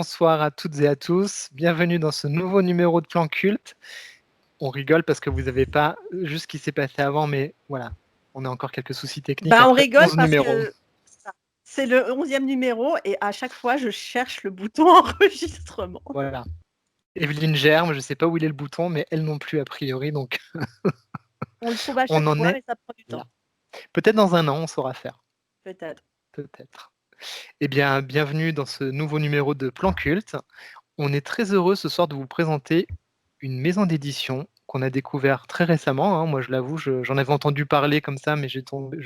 bonsoir à toutes et à tous. Bienvenue dans ce nouveau numéro de Plan Culte. On rigole parce que vous n'avez pas juste ce qui s'est passé avant, mais voilà, on a encore quelques soucis techniques On après rigole 11 parce numéros. que c'est le 11e numéro et à chaque fois, je cherche le bouton enregistrement. Voilà. Evelyne germe, je ne sais pas où il est le bouton, mais elle non plus a priori, donc On le trouve à on chaque en fois, est mais ça prend du là. temps. Peut-être dans un an, on saura faire. Peut-être. Peut-être. Eh bien, bienvenue dans ce nouveau numéro de Plan Culte. On est très heureux ce soir de vous présenter une maison d'édition qu'on a découvert très récemment, hein. Moi, je l'avoue, j'en avais entendu parler comme ça, mais je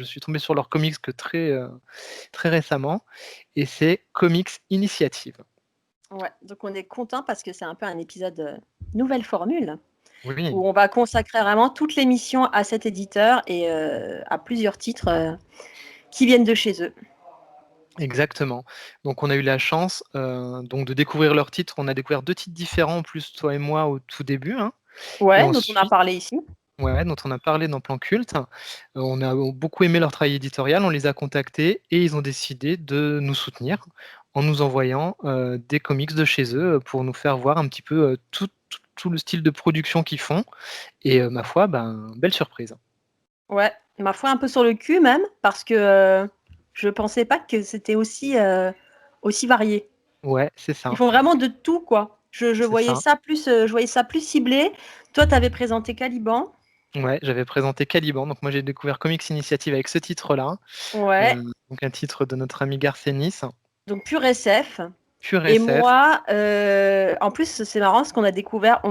suis tombé sur leurs comics que très récemment, et c'est Comics Initiative. Ouais, donc on est content parce que c'est un peu un épisode nouvelle formule Oui, où on va consacrer vraiment toute l'émission à cet éditeur et à plusieurs titres qui viennent de chez eux. exactement. Donc, on a eu la chance donc de découvrir leurs titres. On a découvert 2 titres différents en plus, toi et moi, au tout début, hein, et Ouais, dont on a ensuite parlé ici. ouais, dont on a parlé dans Plan Culte. On a beaucoup aimé leur travail éditorial, on les a contactés et ils ont décidé de nous soutenir en nous envoyant, des comics de chez eux, pour nous faire voir un petit peu, tout le style de production qu'ils font et ma foi, ben, belle surprise. Ouais, ma foi un peu sur le cul même parce que je pensais pas que c'était aussi varié. Ouais, c'est Ils ça, font vraiment de tout, quoi. Je c'est voyais ça. ça plus, je voyais ça plus ciblé. Toi, tu avais présenté Caliban. Ouais, j'avais présenté Caliban, donc moi j'ai découvert Comics Initiative avec ce titre-là, Ouais, donc un titre de notre ami Garcenis, donc pur SF. pur Et SF. moi, en plus, c'est marrant ce qu'on a découvert.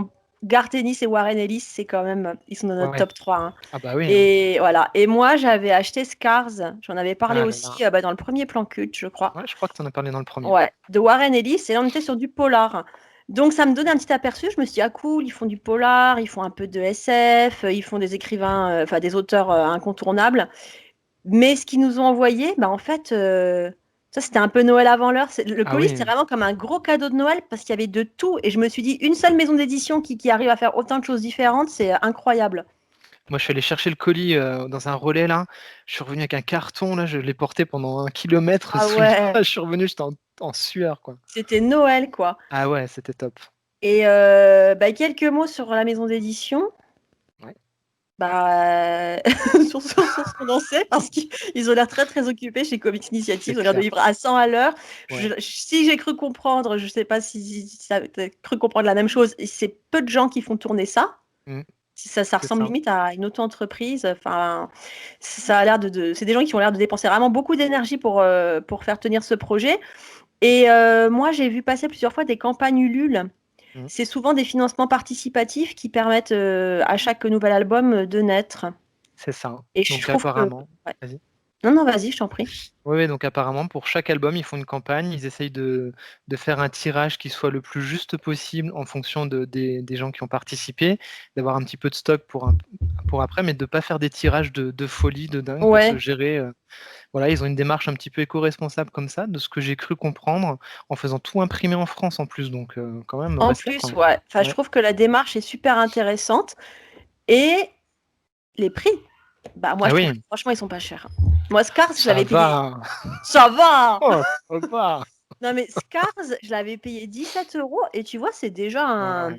Garth Ennis et Warren Ellis, c'est quand même, ils sont dans notre Ouais. top 3, hein. Ah bah oui, hein. Et voilà. Et moi, j'avais acheté Scars. J'en avais parlé Ah là là. aussi dans le premier plan culte, je crois. Ouais, je crois que tu en as parlé dans le premier. Ouais, de Warren Ellis. Et là, on était sur du polar. Donc, ça me donnait un petit aperçu. Je me suis dit, ah cool, ils font du polar, ils font un peu de SF, ils font des écrivains, enfin des auteurs incontournables. Mais ce qu'ils nous ont envoyé, en fait, ça c'était un peu Noël avant l'heure. Le Ah colis, oui. c'était vraiment comme un gros cadeau de Noël parce qu'il y avait de tout. Et je me suis dit, une seule maison d'édition qui arrive à faire autant de choses différentes, c'est incroyable. Moi, je suis allé chercher le colis, dans un relais là. Je suis revenu avec un carton là, je l'ai porté pendant 1 kilomètre Ah sous le ouais, bras. Je suis revenu, j'étais en sueur, quoi. c'était Noël, quoi. Ah ouais, c'était top. Et quelques mots sur la maison d'édition. Ouais. Bah, sur ce qu'on en sait, parce qu'ils ont l'air très très occupés chez Comics Initiative, C'est ils ont l'air de clair. livrer à 100 à l'heure. Ouais. Si j'ai cru comprendre, je ne sais pas si tu as cru comprendre la même chose, c'est peu de gens qui font tourner ça. Mmh. Ça C'est ressemble ça. limite à une auto-entreprise. Enfin, ça a l'air c'est des gens qui ont l'air de dépenser vraiment beaucoup d'énergie pour faire tenir ce projet. Et moi, j'ai vu passer plusieurs fois des campagnes Ulule. Mmh. C'est souvent des financements participatifs qui permettent à chaque nouvel album de naître. C'est ça. Et je Donc trouve que apparemment ouais. vas-y. Non, non, vas-y, je t'en prie. Oui, oui, donc apparemment pour chaque album, ils font une campagne. Ils essayent de faire un tirage qui soit le plus juste possible en fonction des gens qui ont participé, d'avoir un petit peu de stock pour après, mais de pas faire des tirages de folie, de dingue pour se Ouais, gérer, voilà, ils ont une démarche un petit peu éco-responsable comme ça, de ce que j'ai cru comprendre, en faisant tout imprimer en France en plus, donc quand même en respect, plus, quoi. ouais. Enfin, je Ouais. trouve que la démarche est super intéressante et les prix, moi, Ah je trouve oui, que franchement, ils sont pas chers. Moi, Scars, je ça l'avais payé. va! Ça va! Oh, ça va! Non, mais Scars, je l'avais payé 17 € et tu vois, c'est déjà Ouais, un ouais,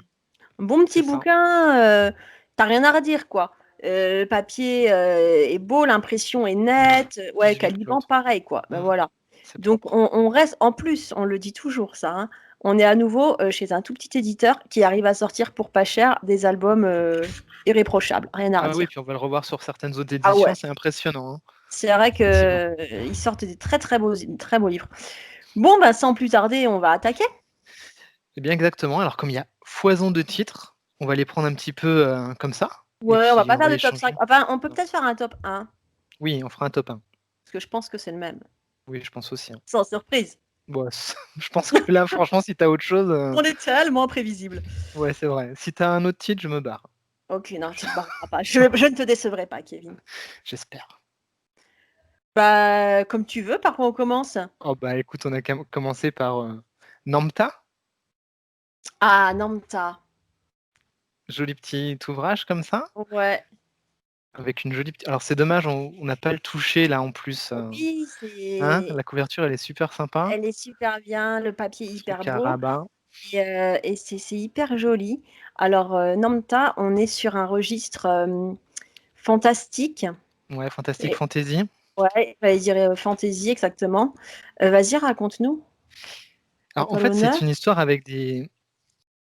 bon c'est petit ça. bouquin. T'as rien à redire, quoi. Le papier est beau, l'impression est Ouais, nette. Ouais, 18 Caliban, l'autre. pareil, quoi. Mmh, Voilà. c'est Donc, propre. on reste, en plus, on le dit toujours, ça, hein, on est à nouveau chez un tout petit éditeur qui arrive à sortir pour pas cher des albums irréprochables. Rien à Ah oui, redire. puis on va le revoir sur certaines autres Ah éditions, ouais. c'est impressionnant, hein, C'est vrai effectivement. que ils sortent des très beaux livres. Bon, sans plus tarder, on va attaquer. Eh bien exactement, alors comme il y a foison de titres, on va les prendre un petit peu, comme ça et Ouais, on va puis pas on faire va de top 5. échanger. Enfin, on peut Non. peut-être faire un top 1, Oui, on fera un top 1. parce que je pense que c'est le même. Oui, je pense aussi, hein. Sans surprise. Bon, je pense que là, franchement, si tu as autre chose, On est tellement imprévisible. ouais, c'est vrai. Si tu as un autre titre, je me barre. Ok, non, tu te barreras pas. Je ne te décevrai pas, Kevin. J'espère. Comme tu veux, par quoi on commence? Oh bah, écoute, on a commencé par, Namta, Ah, Namta. joli petit ouvrage comme ça. Ouais. Avec une jolie alors c'est dommage, on n'a pas le toucher là en plus, Oui, hein? c'est La couverture elle est super sympa, elle est super bien, le papier est hyper truc à beau rabat. et c'est hyper joli. Alors, Namta, on est sur un registre, fantastique Ouais, fantastique et fantasy. ouais, j'allais dire, fantasy exactement. Vas-y, raconte-nous, à Alors en toi fait, c'est l'honneur. une histoire avec des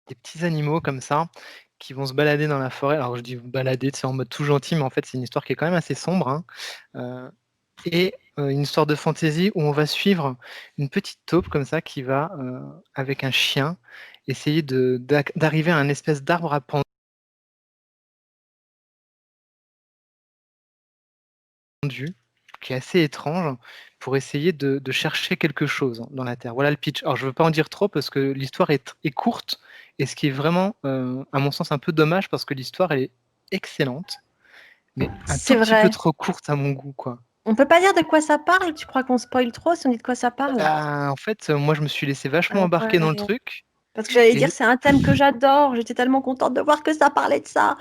petits animaux comme ça, qui vont se balader dans la forêt. Alors je dis balader, c'est en mode tout gentil, mais en fait, c'est une histoire qui est quand même assez sombre, hein, une histoire de fantaisie où on va suivre une petite taupe comme ça qui va, avec un chien, essayer d'arriver à un espèce d'arbre à pendu, qui est assez étrange, pour essayer de chercher quelque chose dans la terre. Voilà le pitch. Alors je ne veux pas en dire trop parce que l'histoire est courte et ce qui est vraiment, à mon sens, un peu dommage parce que l'histoire est excellente, mais un C'est tout petit peu vrai. trop courte à mon goût, quoi. On peut pas dire de quoi ça parle? Tu crois qu'on spoil trop si on dit de quoi ça parle? Bah, en fait, moi je me suis laissé vachement Ah embarquer dans le ouais, truc parce que j'allais et dire, c'est un thème que j'adore, j'étais tellement contente de voir que ça parlait de ça.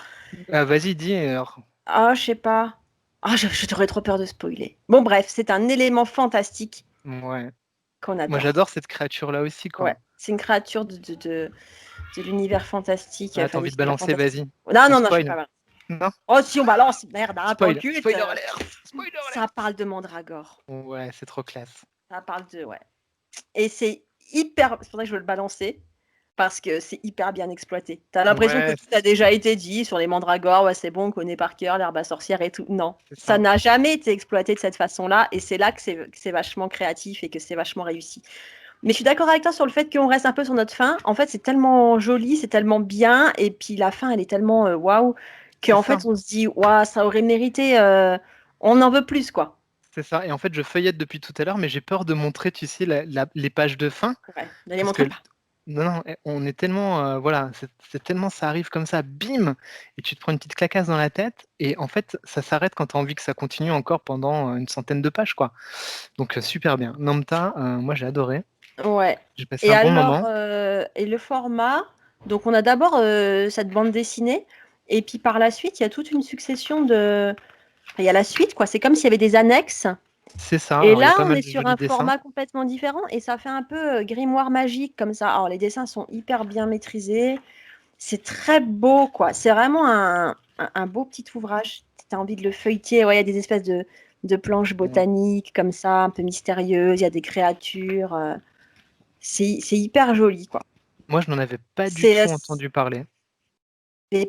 vas-y dis alors. Ah, je sais pas. Ah, je t'aurais trop peur de spoiler. Bon bref, c'est un élément fantastique Ouais. qu'on Moi adore. j'adore cette créature-là aussi, Ouais, quoi. c'est une créature de l'univers fantastique, Ah, tu enfin de envie de l'univers balancer, fantastique. vas-y. Non, On non, non, je peux spoil? pas balancer. Non? Oh si, on balance, merde, un plan Spoil! culte, Spoiler alert! Spoiler ça alert! parle de Mandragore. Ouais, c'est trop classe. Ça parle de, ouais. Et c'est hyper, c'est pour ça que je veux le balancer, parce que c'est hyper bien exploité. Tu as l'impression que Ouais, tout a déjà été dit sur les mandragores, ouais, c'est bon, on connaît par cœur l'herbe à sorcière et tout. Non, c'est ça ça. n'a jamais été exploité de cette façon-là, et c'est là que c'est vachement créatif et que c'est vachement réussi. Mais je suis d'accord avec toi sur le fait qu'on reste un peu sur notre fin. En fait, c'est tellement joli, c'est tellement bien, et puis la fin, elle est tellement waouh, C'est qu'en ça, fait, on se dit, waouh, ça aurait mérité, on en veut plus, quoi. c'est ça. Et en fait, je feuillette depuis tout à l'heure, mais j'ai peur de montrer, tu sais, les pages de fin, Ouais, ne les parce montrez que pas. non, non, on est tellement, voilà, c'est tellement ça arrive comme ça, bim! Et tu te prends une petite claquasse dans la tête et en fait, ça s'arrête quand tu as envie que ça continue encore pendant, une centaine de pages, quoi. Donc super bien. Namta, moi j'ai adoré. Ouais. J'ai passé Et un bon alors, moment. et le format, donc on a d'abord cette bande dessinée, et puis par la suite, il y a toute une succession de. Il y a la suite, quoi. C'est comme s'il y avait des annexes. C'est ça, Et alors il y a là, pas on mal est de sur jolis un dessins. format complètement différent, et ça fait un peu grimoire magique comme ça. Alors, les dessins sont hyper bien maîtrisés. C'est très beau, quoi. C'est vraiment un beau petit ouvrage. Tu as envie de le feuilleter. Ouais, il y a des espèces de planches Ouais. botaniques comme ça, un peu mystérieuses. Il y a des créatures. C'est hyper joli, quoi. Moi je n'en avais pas du C'est tout entendu parler,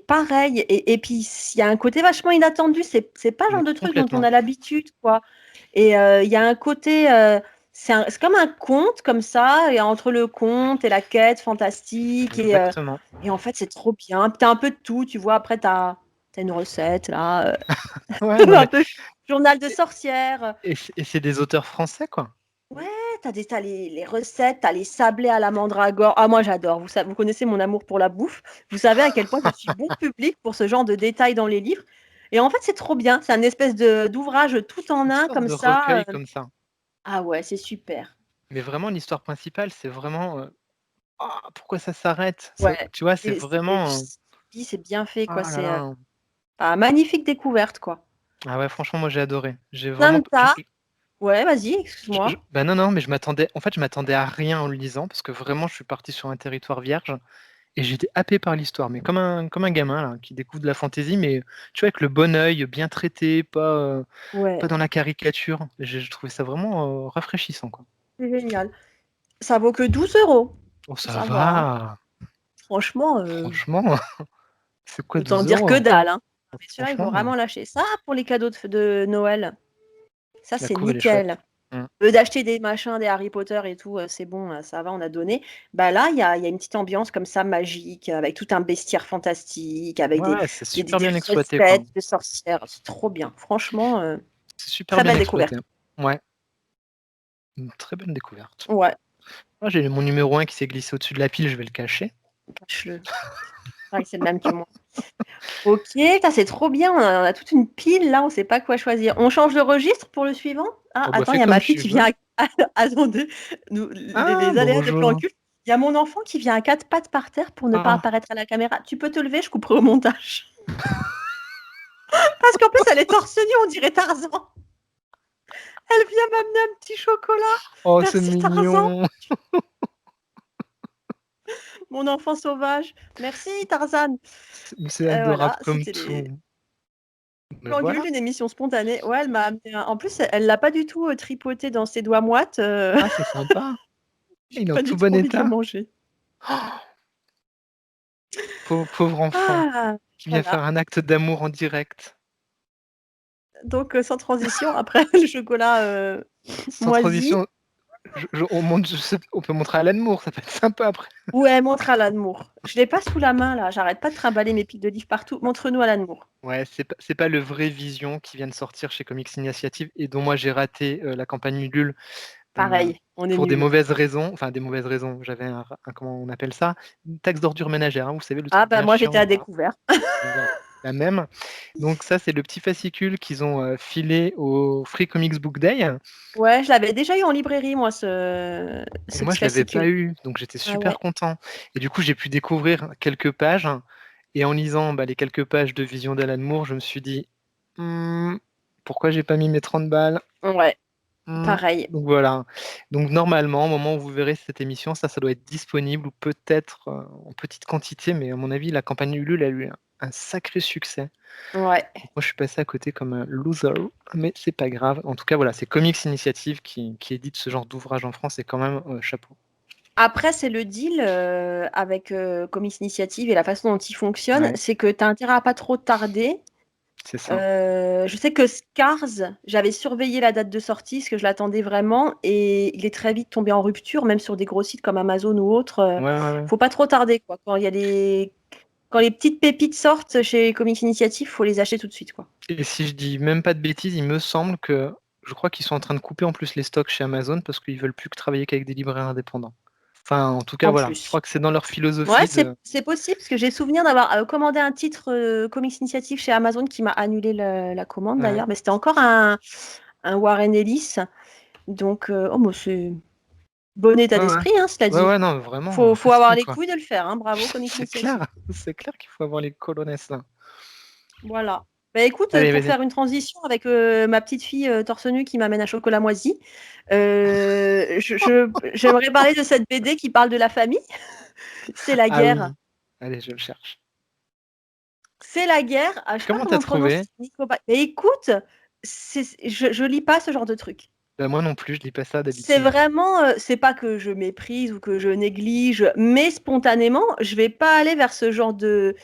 pareil. Et puis, il y a un côté vachement inattendu. C'est pas le genre mais de truc dont on complètement. a l'habitude, quoi. Et il y a un côté. C'est comme un conte, comme ça, et entre le conte et la quête fantastique. Exactement. Et en fait, c'est trop bien. Tu as un peu de tout, tu vois. Après, tu as une recette, là. Ouais, non Un mais peu journal de sorcière. et c'est des auteurs français, quoi. Ouais, t'as les recettes, t'as les sablés à la mandragore. Ah, moi, j'adore. Vous connaissez mon amour pour la bouffe. Vous savez à quel point je suis bon public pour ce genre de détails dans les livres. Et en fait, c'est trop bien. C'est un espèce d'ouvrage tout en Une un, sorte comme de ça. recueil comme ça. Ah ouais, c'est super. Mais vraiment l'histoire principale, c'est vraiment, «Ah pourquoi ça s'arrête?» Ça Ouais. tu vois? C'est Et vraiment, c'est bien fait, quoi. ah là C'est là. magnifique découverte, quoi. Ah ouais, franchement, moi j'ai adoré. J'ai vraiment p Namta. Ouais, vas-y, excuse-moi. bah, non, non, mais je m'attendais à rien en le lisant parce que vraiment je suis parti sur un territoire vierge et j'ai été happé par l'histoire, mais comme un gamin là, qui découvre de la fantaisie, mais tu vois avec le bon œil, bien traité, pas Ouais, dans la caricature. J'ai trouvé ça vraiment, rafraîchissant, quoi. c'est génial. Ça vaut que 12 €. Oh ça Ça va, hein. va! Franchement, Franchement, c'est quoi autant 12 dire que €? dalle, hein. Mais ceux-là, il faut Franchement, vraiment lâcher ça pour les cadeaux de Noël. Ça, la c'est couve elle est chouette. nickel. Mmh. Au lieu d'acheter des machins, des Harry Potter et tout, c'est bon, ça va, on a donné. Bah là, il y a une petite ambiance comme ça magique, avec tout un bestiaire fantastique, avec Ouais, ouais, c'est super des bien exploité, quoi. recettes de sorcières. C'est trop bien. Franchement, C'est super très bien belle exploité. découverte. Ouais, une très bonne découverte. Ouais, Ah, j'ai mon numéro 1 qui s'est glissé au-dessus de la pile, je vais le cacher. cache-le. C'est vrai que c'est le même que moi. OK, ça c'est trop bien. On a toute une pile là, on sait pas quoi choisir. On change de registre pour le suivant? Ah, Oh bah, attends, il fais y a comme ma fille tu qui veux. vient attendez, Ah, les aléas de plan bonjour. cul. Il y a mon enfant qui vient à 4 pattes par terre pour ne pas Ah, apparaître à la caméra. Tu peux te lever, je couperai au montage. Parce qu'en plus, elle est torse nu, on dirait Tarzan. Elle vient m'amener un petit chocolat. Oh, c'est Merci Tarzan, mignon. mon enfant sauvage. Merci Tarzan. C'est adorable Voilà, comme c'était les tout. Mais Plangule, voilà. une émission spontanée. Ouais, elle m'a amené en plus, elle l'a pas du tout tripoté dans ses doigts moites. Ah, c'est sympa. J'ai Il est en pas du tout tout bon envie de le état. manger. Pauvre enfant Ah, qui vient faire voilà. un acte d'amour en direct. Donc, sans transition, après le chocolat Sans moisi. transition, on peut montrer Alan Moore, ça peut être sympa après. Ouais, montre Alan Moore. Je l'ai pas sous la main là. J'arrête pas de trimballer mes piles de livres partout. Montre-nous Alan Moore. Ouais, c'est pas le vrai Vision qui vient de sortir chez Comics Initiative et dont moi j'ai raté la campagne Ulule Pareil, on est pour des nuls. mauvaises raisons. Enfin, des mauvaises raisons. J'avais comment on appelle ça? Une taxe d'ordure ménagère, hein, vous savez, le Ah truc bah bien moi j'étais chiant. à découvert. Voilà, la même. Donc ça, c'est le petit fascicule qu'ils ont filé au Free Comics Book Day. Ouais, je l'avais déjà eu en librairie moi Et ce moi, petit je l'avais pas fascicule. eu, donc j'étais Ah ouais. super content. Et du coup, j'ai pu découvrir quelques pages. Et en lisant les quelques pages de Vision d'Alan Moore, je me suis dit, pourquoi j'ai pas mis mes 30 balles? Ouais, Hmm. pareil. Donc voilà. Donc normalement, au moment où vous verrez cette émission, ça doit être disponible ou peut-être en petite quantité, mais à mon avis, la campagne Ulule a eu un sacré succès. Ouais. Donc moi, je suis passé à côté comme un loser, mais c'est pas grave. En tout cas, voilà, c'est Comics Initiative qui édite ce genre d'ouvrage en France et quand même chapeau. Après, c'est le deal avec Comics Initiative et la façon dont il fonctionne, Ouais, c'est que tu as intérêt à pas trop tarder. c'est ça. Je sais que Scars, j'avais surveillé la date de sortie, parce que je l'attendais vraiment, et il est très vite tombé en rupture, même sur des gros sites comme Amazon ou autres. Ouais, ouais, ouais. Faut pas trop tarder, quoi. Quand les petites pépites sortent chez Comics Initiative, faut les acheter tout de suite, quoi. Et si je dis même pas de bêtises, il me semble que je crois qu'ils sont en train de couper en plus les stocks chez Amazon parce qu'ils veulent plus que travailler qu'avec des libraires indépendants. Enfin, en tout cas, En voilà. Je plus. crois que c'est dans leur Ouais, philosophie c'est de. c'est possible, parce que j'ai souvenir d'avoir commandé un titre Comics Initiative chez Amazon qui m'a annulé la commande Ouais. d'ailleurs, mais c'était encore un Warren Ellis. Donc, oh, moi, c'est bon état Ouais, ouais. d'esprit, hein, cela Ouais, dit. ouais, non, vraiment, Faut avoir fascinant, les quoi. couilles de le faire, hein. Bravo, Comics C'est Initiative. clair, c'est clair qu'il faut avoir les colonnes là. Voilà. Bah écoute, Allez, pour vas-y. faire une transition avec ma petite fille torse nu qui m'amène un chocolat moisi, j'aimerais parler de cette BD qui parle de la famille. C'est la Ah guerre. oui. Allez, je le cherche. C'est la guerre. Ah, je sais pas Comment comment t'as on prononce. trouvé? Mais écoute, je lis pas ce genre de truc. Bah, moi non plus, je lis pas ça C'est d'habitude. vraiment, c'est pas que je méprise ou que je néglige, mais spontanément, je vais pas aller vers ce genre de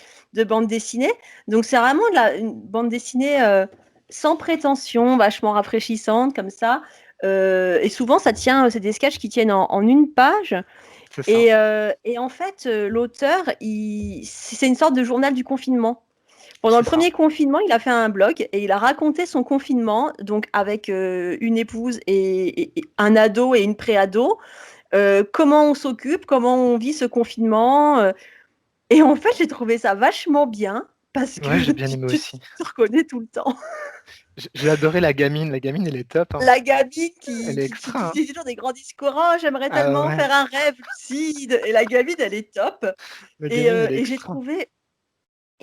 bande dessinée. Donc c'est vraiment une bande dessinée sans prétention, vachement rafraîchissante comme ça. Et souvent, ça tient, c'est des sketchs qui tiennent en une page. C'est ça. Et en fait, l'auteur, c'est une sorte de journal du confinement. Pendant C'est le ça. premier confinement, il a fait un blog et il a raconté son confinement, donc avec une épouse et un ado et une pré-ado, comment on s'occupe, comment on vit ce confinement. Et en fait, j'ai trouvé ça vachement bien parce Ouais, que j'ai bien aimé tu aussi. te reconnais tout le temps. J'ai adoré la gamine. La gamine, elle est top, hein. La gamine Elle est extra, qui hein. dit toujours des grands discours, oh, j'aimerais Ah tellement ouais, faire un rêve lucide. Et la gamine, elle est top. la gamine, elle est Et j'ai extra. trouvé,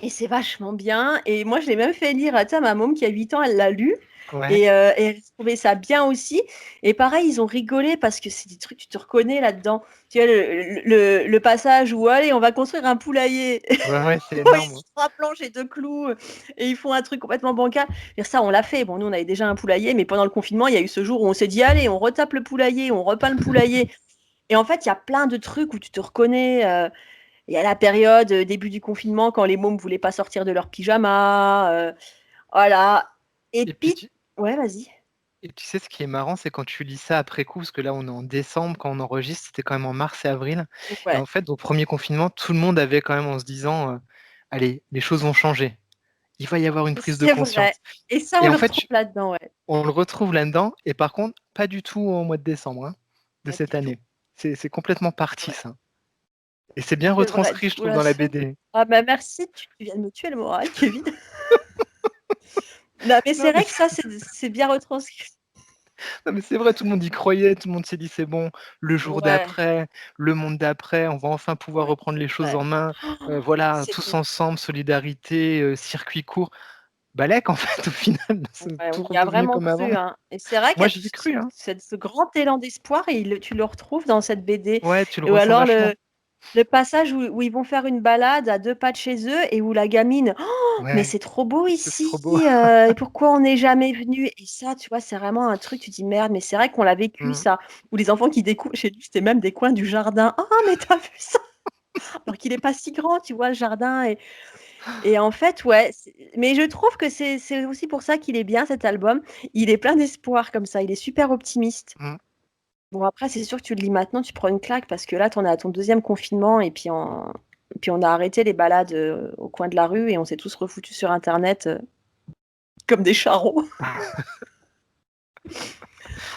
et c'est vachement bien. Et moi, je l'ai même fait lire à ma môme qui a 8 ans, elle l'a lu. Ouais, Et elle trouvait ça bien aussi. Et pareil, ils ont rigolé parce que c'est des trucs, tu te reconnais là-dedans. Tu vois, le passage où, allez, on va construire un poulailler. ouais, ouais, c'est Ils énorme. se trois planches et deux clous et ils font un truc complètement bancal. Dire ça, on l'a fait. Bon, nous, on avait déjà un poulailler, mais pendant le confinement, il y a eu ce jour où on s'est dit, allez, on retape le poulailler, on repeint le poulailler. Et en fait, il y a plein de trucs où tu te reconnais. Il y a la période début du confinement quand les mômes ne voulaient pas sortir de leur pyjama. Voilà. Et Et puis, puis, ouais, vas-y. et tu sais, ce qui est marrant, c'est quand tu lis ça après coup, parce que là, on est en décembre quand on enregistre, c'était quand même en mars et avril. Et Ouais, en fait, au premier confinement, tout le monde avait quand même en se disant, allez, les choses vont changer. Il va y avoir une prise de c'est vrai. conscience. Et ça, on Et en le fait, retrouve là-dedans, ouais. on le retrouve là-dedans, et par contre, pas du tout au mois de décembre, hein, de Pas cette du tout. année. C'est complètement parti, Ouais. ça. Et c'est bien C'est vrai. retranscrit, Du je coup, trouve, là, dans la BD. ah bah merci, tu viens de me tuer le moral, Kevin. Non, mais c'est Non, mais vrai que ça, c'est bien retranscrit. non, mais c'est vrai, tout le monde y croyait, tout le monde s'est dit: «C'est bon, le jour Ouais, d'après, le monde d'après, on va enfin pouvoir reprendre les c'est choses vrai. en main, Oh, voilà, tous c'était ensemble, solidarité, circuit court». Balek en fait au final, c'est Ouais, tout on y a redevenu vraiment comme avant. cru, hein. Et c'est vrai qu'il y Moi a j'y ai cru, hein. ce grand élan d'espoir et tu le retrouves dans cette BD. Ouais, tu le Ou ressens alors vachement. le passage où ils vont faire une balade à 2 pas de chez eux et où la gamine: «Oh, mais Ouais, c'est trop beau c'est ici, trop beau. et pourquoi on n'est jamais venu?» Et ça, tu vois, c'est vraiment un truc, tu dis: «Merde, mais c'est vrai qu'on l'a vécu Mmh. ça». Ou les enfants qui découvrent chez lui, c'était même des coins du jardin. «Oh, mais tu as vu ça?» Alors qu'il est pas si grand, tu vois, le jardin et en fait, ouais, mais je trouve que c'est aussi pour ça qu'il est bien cet album. Il est plein d'espoir comme ça, il est super optimiste. Mmh. Bon après, c'est sûr que tu le lis maintenant, tu prends une claque parce que là, tu en es à ton 2e confinement et puis on a arrêté les balades, au coin de la rue et on s'est tous refoutus sur internet, comme des charros.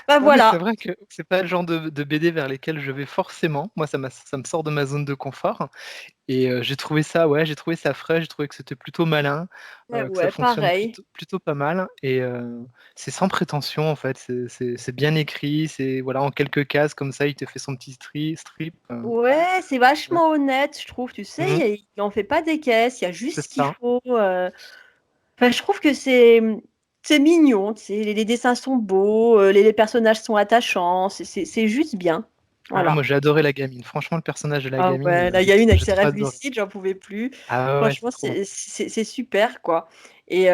Bah, Non, mais c'est voilà. vrai que c'est pas le genre de BD vers lesquels je vais forcément. Moi, ça me sort de ma zone de confort et j'ai trouvé ça ouais, j'ai trouvé ça frais, j'ai trouvé que c'était plutôt malin, Ouais, que ça ouais, fonctionne pareil. plutôt pas mal et c'est sans prétention en fait. C'est bien écrit, c'est voilà, en quelques cases comme ça, il te fait son petit strip, Ouais, c'est ouais. vachement honnête, je trouve, tu sais, Mmh. il en fait pas des caisses, il y a juste C'est ce qu'il ça, faut, enfin, je trouve que c'est mignon, tu sais, les dessins sont beaux, les personnages sont attachants, c'est juste bien. ah moi Voilà. j'ai adoré la gamine. Franchement, le personnage de la Ah gamine, ouais, là, il y a une avec j'ai ses trop rêves adoré. lucides, j'en pouvais plus. Ah ouais, ouais, c'est Franchement, trop bien. c'est super, quoi. Et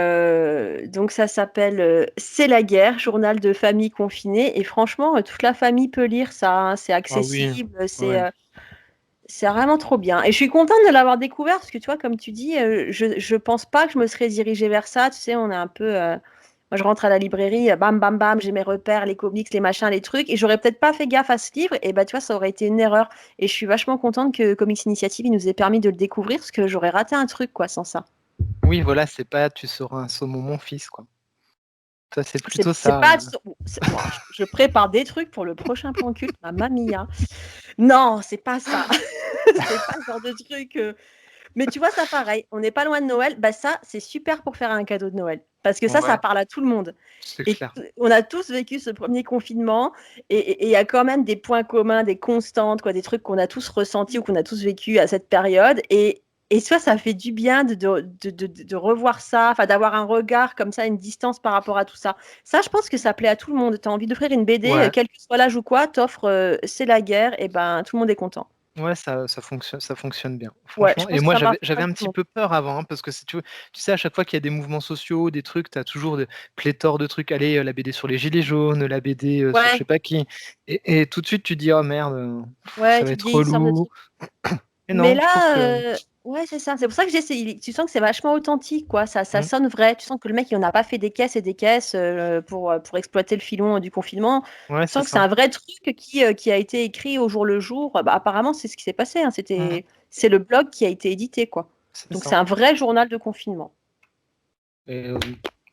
donc ça s'appelle, «C'est la guerre», journal de famille confinée et franchement, toute la famille peut lire ça, hein. C'est Ah oui, accessible, ouais. c'est vraiment trop bien et je suis contente de l'avoir découvert parce que tu vois, comme tu dis, je pense pas que je me serais dirigée vers ça. Tu sais, on est un peu, moi je rentre à la librairie, bam, bam, bam, j'ai mes repères, les comics, les machins, les trucs et j'aurais peut-être pas fait gaffe à ce livre et bah, tu vois, ça aurait été une erreur et je suis vachement contente que Comics Initiative, il nous ait permis de le découvrir parce que j'aurais raté un truc, quoi, sans ça. Oui, voilà, c'est pas «Tu seras un saumon mon fils» quoi. Ça, c'est plutôt C'est ça, pas bon, je prépare des trucs pour le prochain plan culte, mamma mia. Non, c'est pas ça. C'est pas ce genre de truc, mais tu vois, ça pareil, on n'est pas loin de Noël, bah, ça, c'est super pour faire un cadeau de Noël. Parce que ça ouais, parle à tout le monde c'est et clair. on a tous vécu ce premier confinement et il y a quand même des points communs, des constantes, quoi, des trucs qu'on a tous ressentis ou qu'on a tous vécu à cette période et tu vois, ça fait du bien de revoir ça, enfin, d'avoir un regard comme ça, une distance par rapport à tout ça. Ça, je pense que ça plaît à tout le monde. Tu as envie d'offrir une BD, Ouais, quel que soit l'âge ou quoi, tu offres, «C'est la guerre» et ben, tout le monde est content. ouais, ça fonctionne bien, Ouais, je franchement et pense que moi ça marche j'avais pour un tout le petit monde. peu peur avant, hein, parce que si tu sais à chaque fois qu'il y a des mouvements sociaux, des trucs, tu as toujours de pléthore de trucs. Allez, la BD sur les gilets jaunes, la BD, sur je sais Ouais. pas qui et tout de suite tu te dis: «Oh merde, Ouais, ça va tu te être dis: «Ils sortent de relou». trucs». Et Mais non, je trouve que là, ouais, c'est ça. C'est pour ça que j'essaie tu sens que c'est vachement authentique, quoi. Ça mmh, sonne vrai. Tu sens que le mec, il en a pas fait des caisses et des caisses, pour exploiter le filon, du confinement. ouais, Tu c'est sens que c'est ça. un vrai truc qui a été écrit au jour le jour. Bah, apparemment, c'est ce qui s'est passé, hein. Mmh, C'est le blog qui a été édité, quoi. c'est Donc ça c'est un vrai journal de confinement. et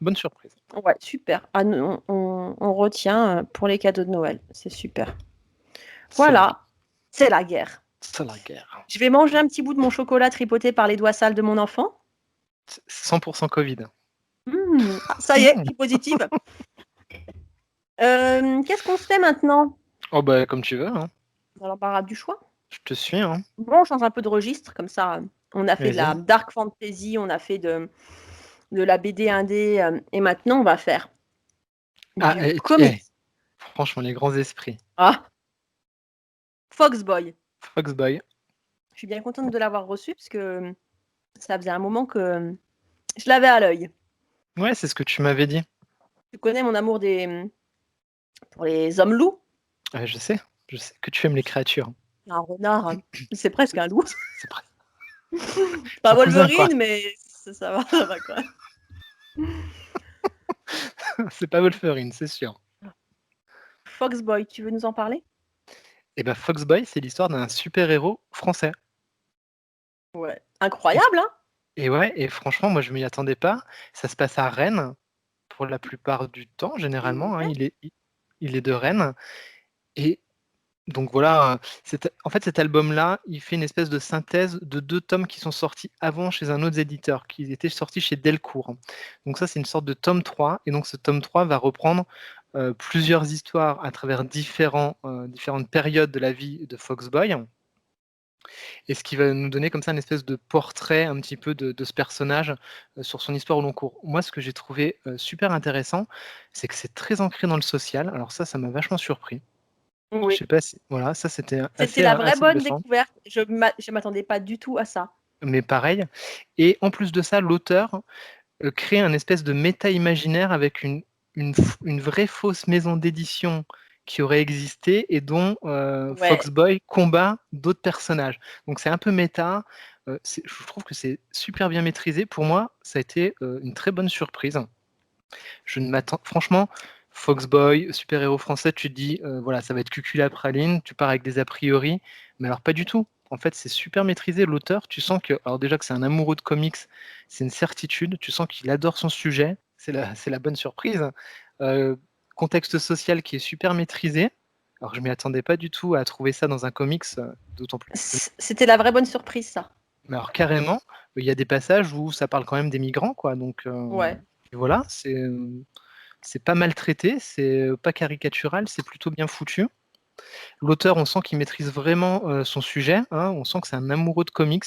bonne surprise. Ouais, super. Ah non, on retient, pour les cadeaux de Noël. C'est super. C'est la Voilà, c'est la guerre. c'est la guerre. Je vais manger un petit bout de mon chocolat tripoté par les doigts sales de mon enfant. 100% Covid. Ah, ça y est, je suis positive. Qu'est-ce qu'on se fait maintenant? Oh bah, comme tu veux, hein, Dans l'embarras du choix. je te suis, hein, Bon, on change un peu de registre, comme ça, on a fait de vas-y. la dark fantasy, on a fait de la BD indé, et maintenant on va faire Ah du et comics. franchement, les grands esprits. Ah, Foxboy. Foxboy. Je suis bien contente de l'avoir reçu parce que, ça faisait un moment que, je l'avais à l'œil. Ouais, c'est ce que tu m'avais dit. Tu connais mon amour pour les hommes loups? Je sais que tu aimes les créatures. Un renard, c'est presque C'est un loup. c'est presque Pas son cousin, quoi. Wolverine, mais ça va quoi. C'est pas Wolverine, c'est sûr. Foxboy, tu veux nous en parler? Et bah, Foxboy, c'est l'histoire d'un super-héros français Ouais. et Incroyable, hein? et ouais et franchement, moi, je m'y attendais pas. Ça se passe à Rennes, pour la plupart du temps, généralement, hein, Ouais. il est de Rennes et donc voilà, en fait, cet album-là, il fait une espèce de synthèse de 2 tomes qui sont sortis avant chez un autre éditeur, qui étaient sortis chez Delcourt. Donc ça, c'est une sorte de tome 3 et donc ce tome 3 va reprendre, plusieurs histoires à travers différentes périodes de la vie de Foxboy et ce qui va nous donner comme ça une espèce de portrait un petit peu de ce personnage, sur son histoire au long cours. Moi, ce que j'ai trouvé, super intéressant, c'est que c'est très ancré dans le social. Alors ça m'a vachement surpris. Je Oui. sais pas si voilà, ça c'était C'était assez, la vraie assez bonne bluffant, découverte. Je m'attendais pas du tout à ça. mais pareil et en plus de ça, l'auteur, crée un espèce de méta imaginaire avec une vraie fausse maison d'édition qui aurait existé et dont, Ouais. Foxboy combat d'autres personnages. Donc c'est un peu méta, je trouve que c'est super bien maîtrisé. Pour moi, ça a été, une très bonne surprise. Je ne m'attends franchement, Foxboy, super-héros français, tu te dis, voilà, ça va être Cuculapraline, tu pars avec des a priori, mais alors pas du tout. En fait, c'est super maîtrisé. L'auteur, tu sens que alors déjà que c'est un amoureux de comics, c'est une certitude, tu sens qu'il adore son sujet, c'est la bonne surprise. Heu, Contexte social qui est super maîtrisé. Alors je m'y attendais pas du tout à trouver ça dans un comics, d'autant plus C'était la vraie bonne surprise, ça. mais alors carrément, il y a des passages où ça parle quand même des migrants, quoi, donc Ouais. voilà, c'est pas maltraité, c'est, pas caricatural, c'est plutôt bien foutu. L'auteur, on sent qu'il maîtrise vraiment, son sujet, hein, on sent que c'est un amoureux de comics,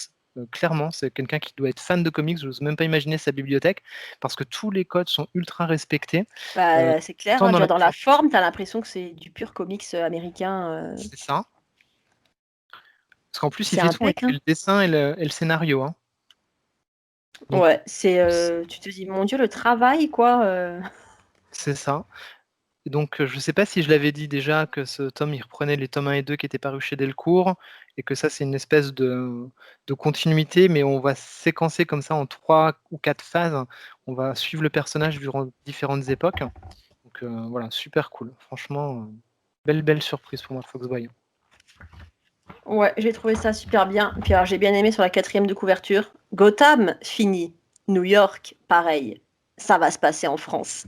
clairement, c'est quelqu'un qui doit être fan de comics, j'ose même pas imaginer sa bibliothèque, parce que tous les codes sont ultra respectés, heu, Bah, c'est clair, tant hein, dans déjà la dans la créa forme, tu as l'impression que c'est du pur comics, américain, c'est ça, parce qu'en plus il c'est fait tout, hein, il impec, fait hein. le dessin et le scénario, hein, donc Ouais, tu te dis: «Mon Dieu, le travail, quoi». c'est ça. Donc, je ne sais pas si je l'avais dit déjà que ce tome, il reprenait les tomes 1 et 2 qui étaient parus chez Delcourt et que ça, c'est une espèce de continuité, mais on va séquencer comme ça en 3 ou 4 phases. On va suivre le personnage durant différentes époques. Donc, voilà, super cool. Franchement, belle, belle surprise pour moi, Foxboy. Ouais, j'ai trouvé ça super bien. Puis alors, j'ai bien aimé sur la 4e de couverture, Gotham, fini. New York, pareil. Ça va se passer en France.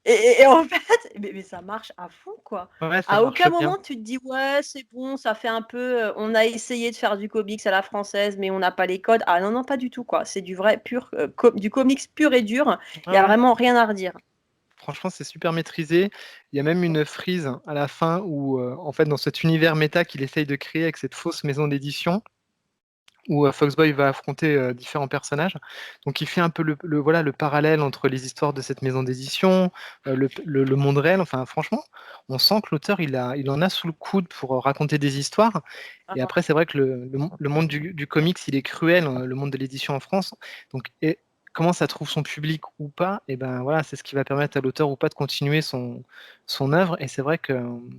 Et en fait, mais ça marche à fond, quoi. Ouais, ça À marche aucun bien. moment tu te dis: «Ouais, c'est bon, ça fait un peu, on a essayé de faire du comics à la française, mais on n'a pas les codes». Ah non, non, pas du tout, quoi. C'est du vrai pur, du comics pur et dur. Il Ouais, y a ouais. vraiment rien à redire. Franchement, c'est super maîtrisé. Il y a même une frise à la fin où, en fait, dans cet univers méta qu'il essaye de créer avec cette fausse maison d'édition, où, Foxboy va affronter, différents personnages. Donc il fait un peu voilà, le parallèle entre les histoires de cette maison d'édition, le monde réel. Enfin franchement, on sent que l'auteur il en a sous le coude pour, raconter des histoires Ah et après c'est vrai que le monde du comics, il est cruel, le monde de l'édition en France. Donc et comment ça trouve son public ou pas et ben, voilà, c'est ce qui va permettre à l'auteur ou pas de continuer son œuvre et c'est vrai que,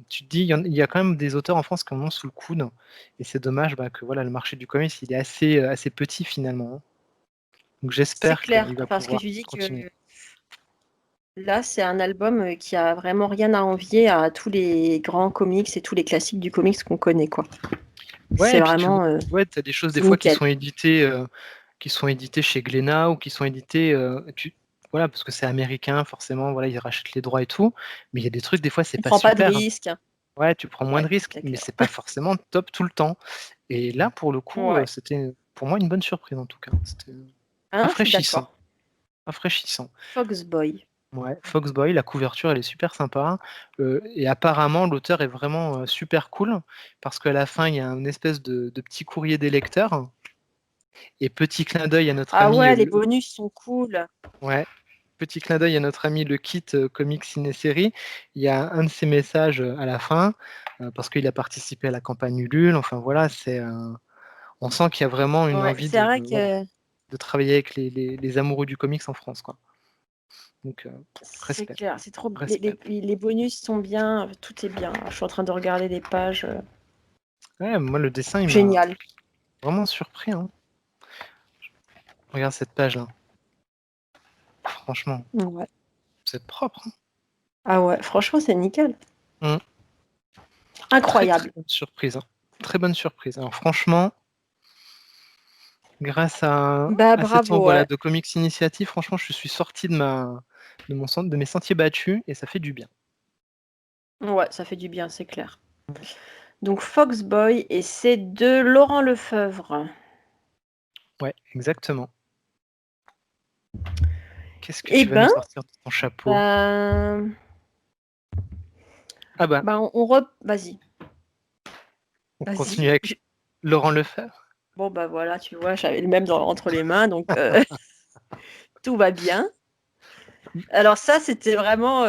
tu te dis, il y a quand même des auteurs en France qui en ont sous le coude et c'est dommage, bah, que voilà, le marché du comics, il est assez petit finalement, hein. Donc c'est j'espère clair, qu'il va parce que pouvoir tu dis continuer. que là, c'est un album, qui a vraiment rien à envier à tous les grands comics et tous les classiques du comics qu'on connaît, quoi. Ouais C'est et puis tu vois vraiment, ouais, tu as des choses des c'est fois nickel. qui sont éditées chez Glénat ou qui sont éditées, voilà, parce que c'est américain forcément, voilà, ils rachètent les droits et tout, mais il y a des trucs des fois c'est Tu pas prends pas de super. risques. Ouais, tu prends moins Ouais, de risques, c'est mais clair. c'est pas forcément top tout le temps et là, pour le coup, Ouais. c'était pour moi une bonne surprise en tout cas. C'était Hein, je suis rafraîchissant, d'accord. rafraîchissant. Foxboy. Ouais, Foxboy, la couverture, elle est super sympa, et apparemment l'auteur est vraiment, super cool parce qu'à la fin, il y a une espèce de petit courrier des lecteurs et petit clin d'œil à notre Ah ami, ouais, les le bonus sont cool. ouais, petit clin d'œil à notre ami le Kit, comics ciné-série. Il y a un de ses messages, à la fin, parce qu'il a participé à la campagne Ulule, enfin voilà, on sent qu'il y a vraiment une Ouais, envie c'est vrai voilà, que de travailler avec les amoureux du comics en France, quoi. Donc c'est respect, clair, c'est trop respect. les bonus sont bien, tout est bien. Je suis en train de regarder les pages, Ouais, moi le dessin, il m'a génial. vraiment surpris, hein. Regarde cette page-là. Franchement, Ouais. c'est propre, hein. Ah ouais, franchement, c'est nickel. Mmh. Très, très Incroyable. bonne surprise, hein. Très bonne surprise. Alors franchement, grâce Bah, à cette bravo, ordre, voilà, ouais. de Comics Initiative, franchement, je suis sorti de mes sentiers battus et ça fait du bien. Ouais, ça fait du bien, c'est clair. Donc Foxboy et c'est de Laurent Lefèvre. Ouais, exactement. Qu'est-ce que Eh tu vas nous ben, sortir de ton chapeau? ben Ah bah, ben, on rep vas-y. On Vas-y. continue avec Laurent Lefebvre. Bon, bah voilà, tu vois, j'avais le même entre les mains, donc tout va bien. Alors ça, c'était vraiment,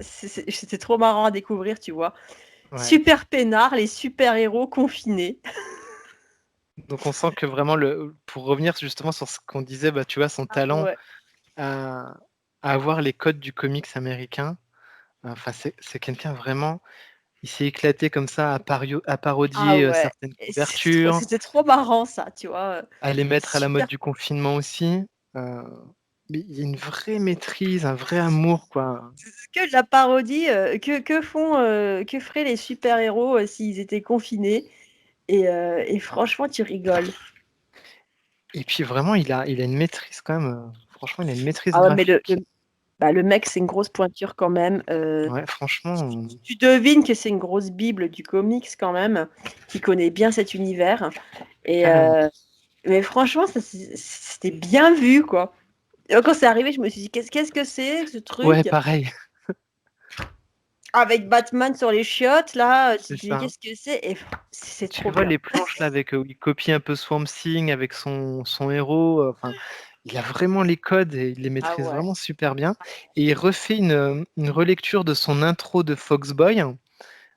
c'était trop marrant à découvrir, tu vois. Ouais. Super peinard, les super-héros confinés. Donc on sent que vraiment pour revenir justement sur ce qu'on disait, bah, tu vois, son Ah talent ouais. à à avoir les codes du comics américain, enfin c'est quelqu'un vraiment, il s'est éclaté comme ça à Ah parodier, ouais. certaines Et couvertures, c'était trop marrant ça, tu vois? à les mettre à la mode Super du confinement aussi, heu, mais il y a une vraie maîtrise, un vrai amour, quoi. que de la parodie, que feraient les super-héros, s'ils étaient confinés et franchement tu rigoles. Et puis vraiment il a une maîtrise quand même, franchement il a une maîtrise Ah ouais, mais graphique. le mec, c'est une grosse pointure quand même, Ouais, franchement, tu devines que c'est une grosse bible du comics quand même, qui connaît bien cet univers et carrément. mais franchement ça c'était bien vu, quoi. Et quand c'est arrivé, je me suis dit: «Qu'est-ce que c'est que ce Ouais, truc?» pareil, Avec Batman sur les chiottes là, tu c'est te dis: «Mais ça. qu'est-ce que c'est?» et c'est Tu trop vois bien. les planches là avec, où il copie un peu Swamp Thing avec son héros, enfin, il a vraiment les codes et il les Ah maîtrise ouais. vraiment super bien et il refait une relecture de son intro de Foxboy,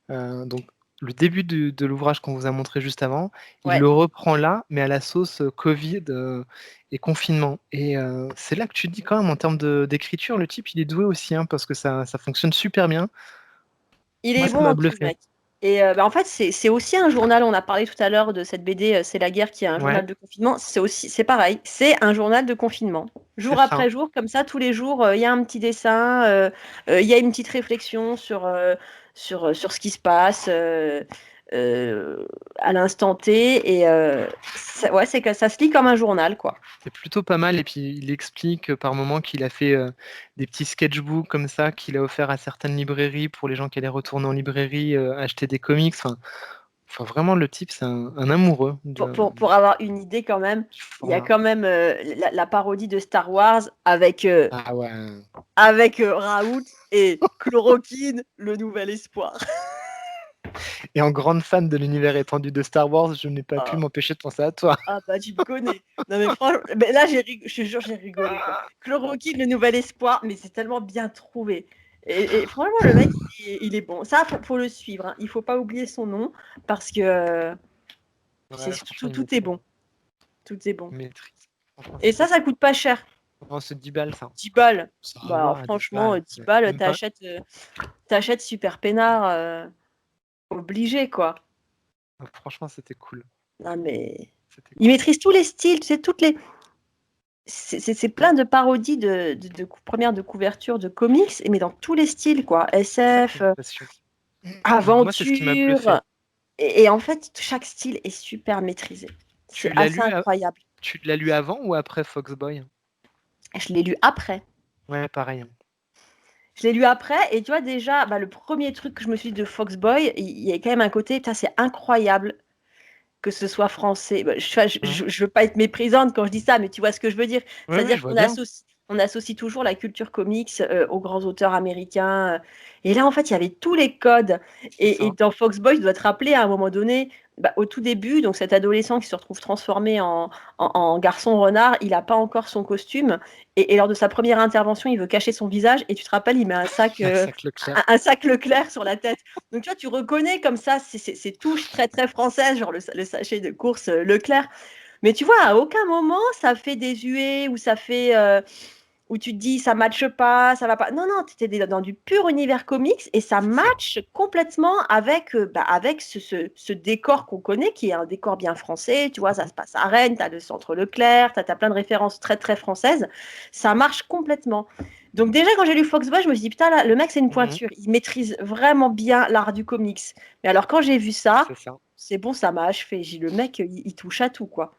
donc le début de l'ouvrage qu'on vous a montré juste avant, il Ouais. le reprend là, mais à la sauce, Covid, et confinement et c'est là que tu te dis quand même en termes d'écriture, le type il est doué aussi, hein, parce que ça fonctionne super bien. Il Moi est ça bon m'a en tout, le bluffé. mec et bah, en fait, c'est aussi un journal. On a parlé tout à l'heure de cette BD, C'est la guerre, qui est un Ouais, journal de confinement. C'est pareil, c'est un journal de confinement. c'est Jour ça. après jour, comme ça, tous les jours, il y a un petit dessin, il y a une petite réflexion sur ce qui se passe, à l'instant T et ouais, c'est que ça se lit comme un journal, quoi. C'est plutôt pas mal et puis il explique, par moment qu'il a fait, des petits sketchbooks comme ça qu'il a offert à certaines librairies pour les gens qui allaient retourner en librairie, acheter des comics. Enfin vraiment le type c'est un amoureux Pour avoir une idée quand même, du il y a format. quand même, la parodie de Star Wars avec, Ah ouais, Raoult et Chloroquine, le nouvel espoir. et en grande fan de l'univers étendu de Star Wars, je n'ai pas pu Ah, m'empêcher de penser à toi. ah bah, tu me connais. Non mais franchement, mais là je te jure, j'ai rigolé, quoi. Chloroquine, le nouvel espoir, mais c'est tellement bien trouvé et franchement le mec il est bon. Ça, faut le suivre, hein. Il faut pas oublier son nom parce que, c'est Ouais, franchement tout est bon, tout est bon il maîtrise. Franchement et c'était ça cool. coûte pas cher. Non, c'est 10 balles ça. 10 balles. Ça Bah, va, 10 franchement, balles, 10 balles, même pas. tu Super Peinard, obligé, quoi. Franchement c'était cool, Non, mais c'était il cool. maîtrise tous les styles, tu sais, toutes les c'est plein de parodies premières de couverture de comics, mais dans tous les styles, quoi. C'est ça qui SF, me passionne. Moi c'est ce qui m'a bluffé. aventure et en fait, chaque style est super maîtrisé. C'est Tu l'as assez lu incroyable. Tu l'as lu avant ou après Foxboy? Je l'ai lu après. Ouais, pareil, hein. Je l'ai lu après et tu vois déjà, bah, le premier truc que je me suis dit de Foxboy, il y a quand même un côté: «Putain, c'est incroyable que ce soit français». Bah, Ouais. je veux pas être méprisante quand je dis ça, mais tu vois ce que je veux dire? Ouais, ouais, C'est-à-dire je vois bien. on associe toujours la culture comics, aux grands auteurs américains, et là, en fait, il y avait tous les codes C'est et ça. dans Foxboy, tu dois te rappeler à un moment donné, bah, au tout début, donc cet adolescent qui se retrouve transformé en garçon renard, il a pas encore son costume et lors de sa première intervention, il veut cacher son visage et tu te rappelles, il met Un sac Leclerc. un sac Leclerc sur la tête. Donc tu vois, tu reconnais comme ça ces touches très, très françaises, genre le sachet de course, Leclerc. Mais tu vois, à aucun moment ça fait désuet ou ça fait, où tu te dis: «Ça matche pas, ça va pas». Non, non, tu étais dans du pur univers comics et ça C'est ça. matche complètement avec, bah, avec ce décor qu'on connaît, qui est un décor bien français. Tu vois, ça Mmh. se passe à Rennes, tu as le centre Leclerc, tu as plein de références très, très françaises. Ça marche complètement. Donc déjà, quand j'ai lu Foxboy, je me suis dit: «Putain, là, le mec, c'est une Mmh. pointure. Il maîtrise vraiment bien l'art du comics». Mais alors quand j'ai vu ça, C'est ça, c'est bon, ça m'a achevé. J'ai dit: «Le mec, il touche à tout, quoi».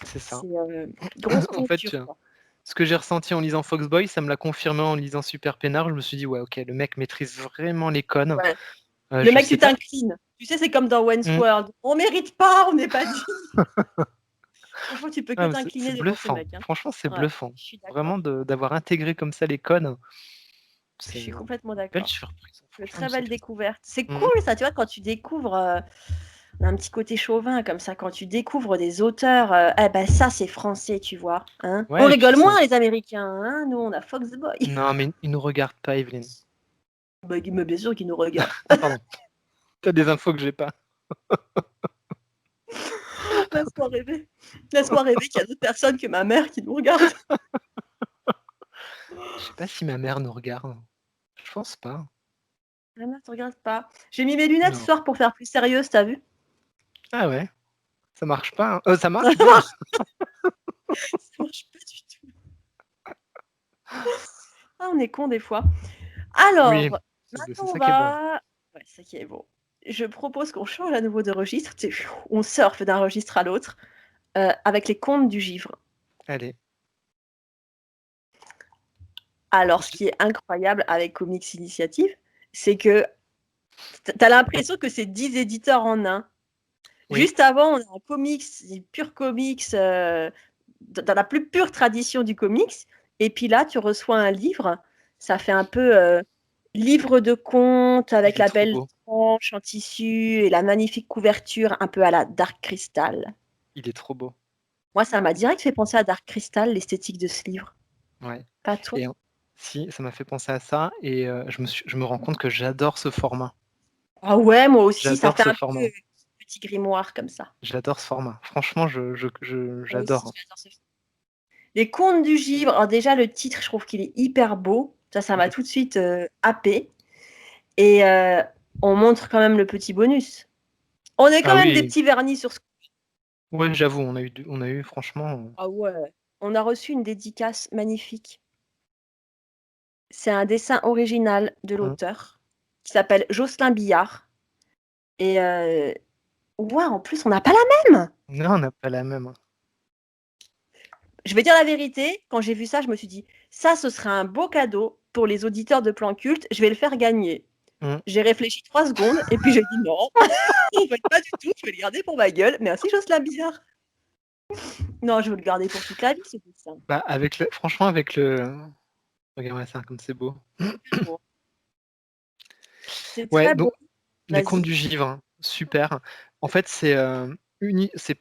c'est ça. C'est, grosse En fait, pointure, quoi. ce que j'ai ressenti en lisant Foxboy, ça me l'a confirmé en lisant Super Peinard. Je me suis dit: «Ouais, OK, le mec maîtrise vraiment les codes». Ouais. Le Je mec, sais tu pas. t'inclines. Tu sais, c'est comme dans Wayne's Mmh. World. On mérite pas, on n'est pas digne. Franchement, tu peux que Ah, mais c'est t'incliner devant ce bluffant. mec, hein. Franchement, c'est Ouais, bluffant. je suis Vraiment d'accord. d'avoir intégré comme ça les codes, Je c'est suis complètement belle d'accord. surprise. Une Franchement, très une belle surprise. découverte. C'est Mmh. cool ça, tu vois, quand tu découvres, on a un petit côté chauvin comme ça quand tu découvres des auteurs. Eh ben ça c'est français, tu vois. Hein. On Ouais, et puis rigole ça. moins les Américains. Hein. Nous on a Foxboy. Non, mais ils nous regardent pas, Evelyne. Bah, mais bien sûr qu'ils nous regardent. Ah, pardon. T'as des infos que j'ai pas. Laisse-moi rêver. Laisse-moi rêver qu'il y a d'autres personnes que ma mère qui nous regardent. Je sais pas si ma mère nous regarde. Je pense pas. Ma mère te regarde pas. J'ai mis mes lunettes ce Non. soir pour faire plus sérieuse, t'as vu? Ah ouais. Ça marche pas. Ça Ça marche bien. marche. Ça marche pas du tout. Ah, on est con des fois. Oui, Alors, c'est maintenant on ça qui est bon. va. Ouais, c'est ça qui est bon. Je propose qu'on change à nouveau de registre. On surfe d'un registre à l'autre avec les contes du givre. Allez. Alors, ce qui est incroyable avec Comics Initiative, c'est que t'as l'impression que c'est 10 éditeurs en un. Oui. Juste avant, on a un comics, pur comics, dans la plus pure tradition du comics. Et puis là, tu reçois un livre. Ça fait un peu livre de contes avec Il est la trop belle beau. tranche en tissu et la magnifique couverture un peu à la Dark Crystal. Il est trop beau. Moi, ça m'a direct fait penser à Dark Crystal, l'esthétique de ce livre. Ouais. Pas toi? Et si, ça m'a fait penser à ça et je me rends compte que j'adore ce format. Ah ouais, moi aussi, ça J'adore fait ce un peu format. petit grimoire comme ça. J'adore ce format. Franchement, Moi aussi, j'adore. j'adore ce film. Les contes du givre, alors déjà le titre, je trouve qu'il est hyper beau. Ça Il m'a est- tout de suite happé. Et on montre quand même le petit bonus. On est quand Ah même des oui, petits vernis sur ce. ouais, j'avoue, on a eu franchement. Ah ouais. On a reçu une dédicace magnifique. C'est un dessin original de on- l'auteur qui s'appelle Jocelyn Billard. Et ouais, en plus, on n'a pas la même. Non, on n'a pas la même. Je vais dire la vérité, quand j'ai vu ça, je me suis dit, ça, ce serait un beau cadeau pour les auditeurs de Plan Culte, je vais le faire gagner. Mm. J'ai réfléchi 3 secondes et puis j'ai dit non, en fait pas du tout, je vais le garder pour ma gueule. Merci Jocelyn Billard. Non, je veux le garder pour toute la vie, ce dessin. Bah, franchement, avec le. Regarde ça, comme c'est beau. C'est Ouais, très donc beau. les contes Vas-y. du givre, hein, super. En fait, c'est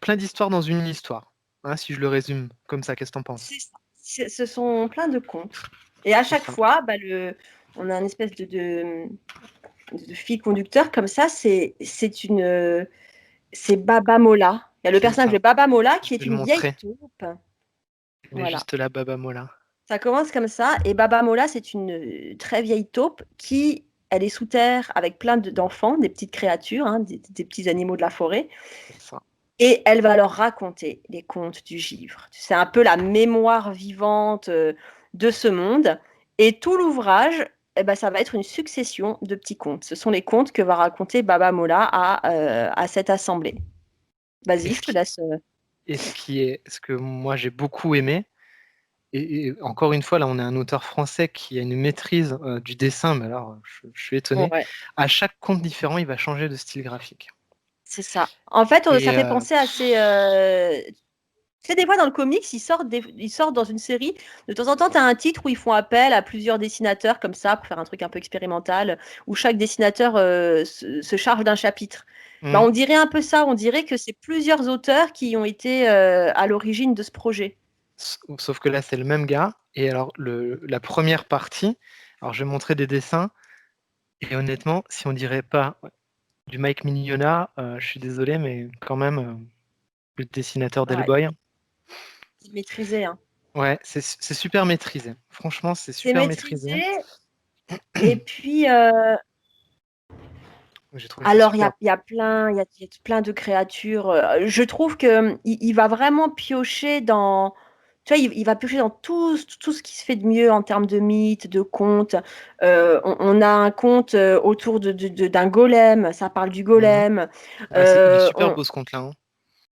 plein d'histoires dans une histoire. Hein, si je le résume comme ça, qu'est-ce que t'en penses? C'est ça. Ce sont plein de contes. Et à C'est chaque ça. fois, on a une espèce de fil conducteur comme ça. C'est Baba Mola. Il y a le C'est personnage ça. de Baba Mola Je qui vais est le une vieille montrer. taupe. Elle est Voilà. juste là, Baba Mola. Ça commence comme ça. Et Baba Mola, c'est une très vieille taupe qui, elle est sous terre avec plein d'enfants, des petites créatures, hein, des petits animaux de la forêt. C'est ça. Et elle va leur raconter les contes du givre. C'est un peu la mémoire vivante de ce monde. Et tout l'ouvrage, eh ben, ça va être une succession de petits contes. Ce sont les contes que va raconter Baba Mola à cette assemblée. Et Vas-y, ce je te qui, laisse. ce que moi j'ai beaucoup aimé, et encore une fois, là, on a un auteur français qui a une maîtrise du dessin, mais alors je suis étonné. Ouais, À chaque conte différent, il va changer de style graphique. c'est ça. En fait, Et ça fait penser à ces. Tu sais, des fois dans le comics, ils sortent dans une série. De temps en temps, tu as un titre où ils font appel à plusieurs dessinateurs comme ça pour faire un truc un peu expérimental, où chaque dessinateur se charge d'un chapitre. Bah, mm, on dirait un peu ça. On dirait que c'est plusieurs auteurs qui ont été à l'origine de ce projet. sauf que là, c'est le même gars. Et alors, la première partie, alors je vais montrer des dessins. Et honnêtement, si on dirait pas du Mike Mignola, je suis désolé, mais quand même, le dessinateur Ouais, d'Hellboy. c'est maîtrisé, hein. Ouais, c'est super maîtrisé. Franchement, c'est C'est super maîtrisé. maîtrisé. Et puis, J'ai trouvé ça alors, super. il y a plein de créatures. Je trouve que il va vraiment piocher dans. Tu vois, il va piocher dans tout ce qui se fait de mieux en termes de mythes, de contes. On a un conte autour d'un golem. Ça parle du Mhm. golem. Ouais, il est super On, beau ce conte-là. Hein.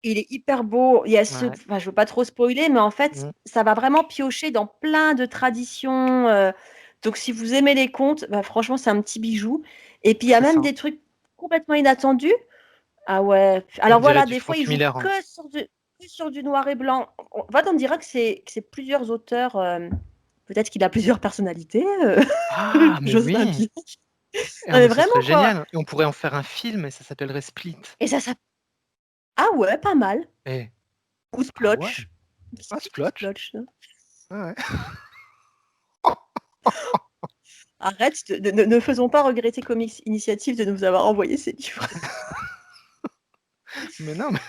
il est hyper beau. Il y a Ouais. enfin, je veux pas trop spoiler, mais en fait, Mhm. ça va vraiment piocher dans plein de traditions. Donc, si vous aimez les contes, bah, franchement, c'est un petit bijou. Et puis, il y a C'est même ça. des trucs complètement inattendus. Ah ouais. On Alors dirait voilà, du des fois, Frank ils jouent Miller. Hein. que sur du noir et blanc. En fait, on dirait que c'est plusieurs auteurs. Peut-être qu'il a plusieurs personnalités. Ah, mais Jocelyn oui. Bioche. Ah, Non, mais mais ce vraiment, serait quoi. génial. Et on pourrait en faire un film et ça s'appellerait Split. Et ça s'appelle Ah ouais, pas mal. Eh, Ou ah ouais, Splotch. ah, C'est qui Splotch. Splotch, là? Ah ouais. Arrête, ne faisons pas regretter Comics Initiative de nous avoir envoyé ces livres. Mais non, mais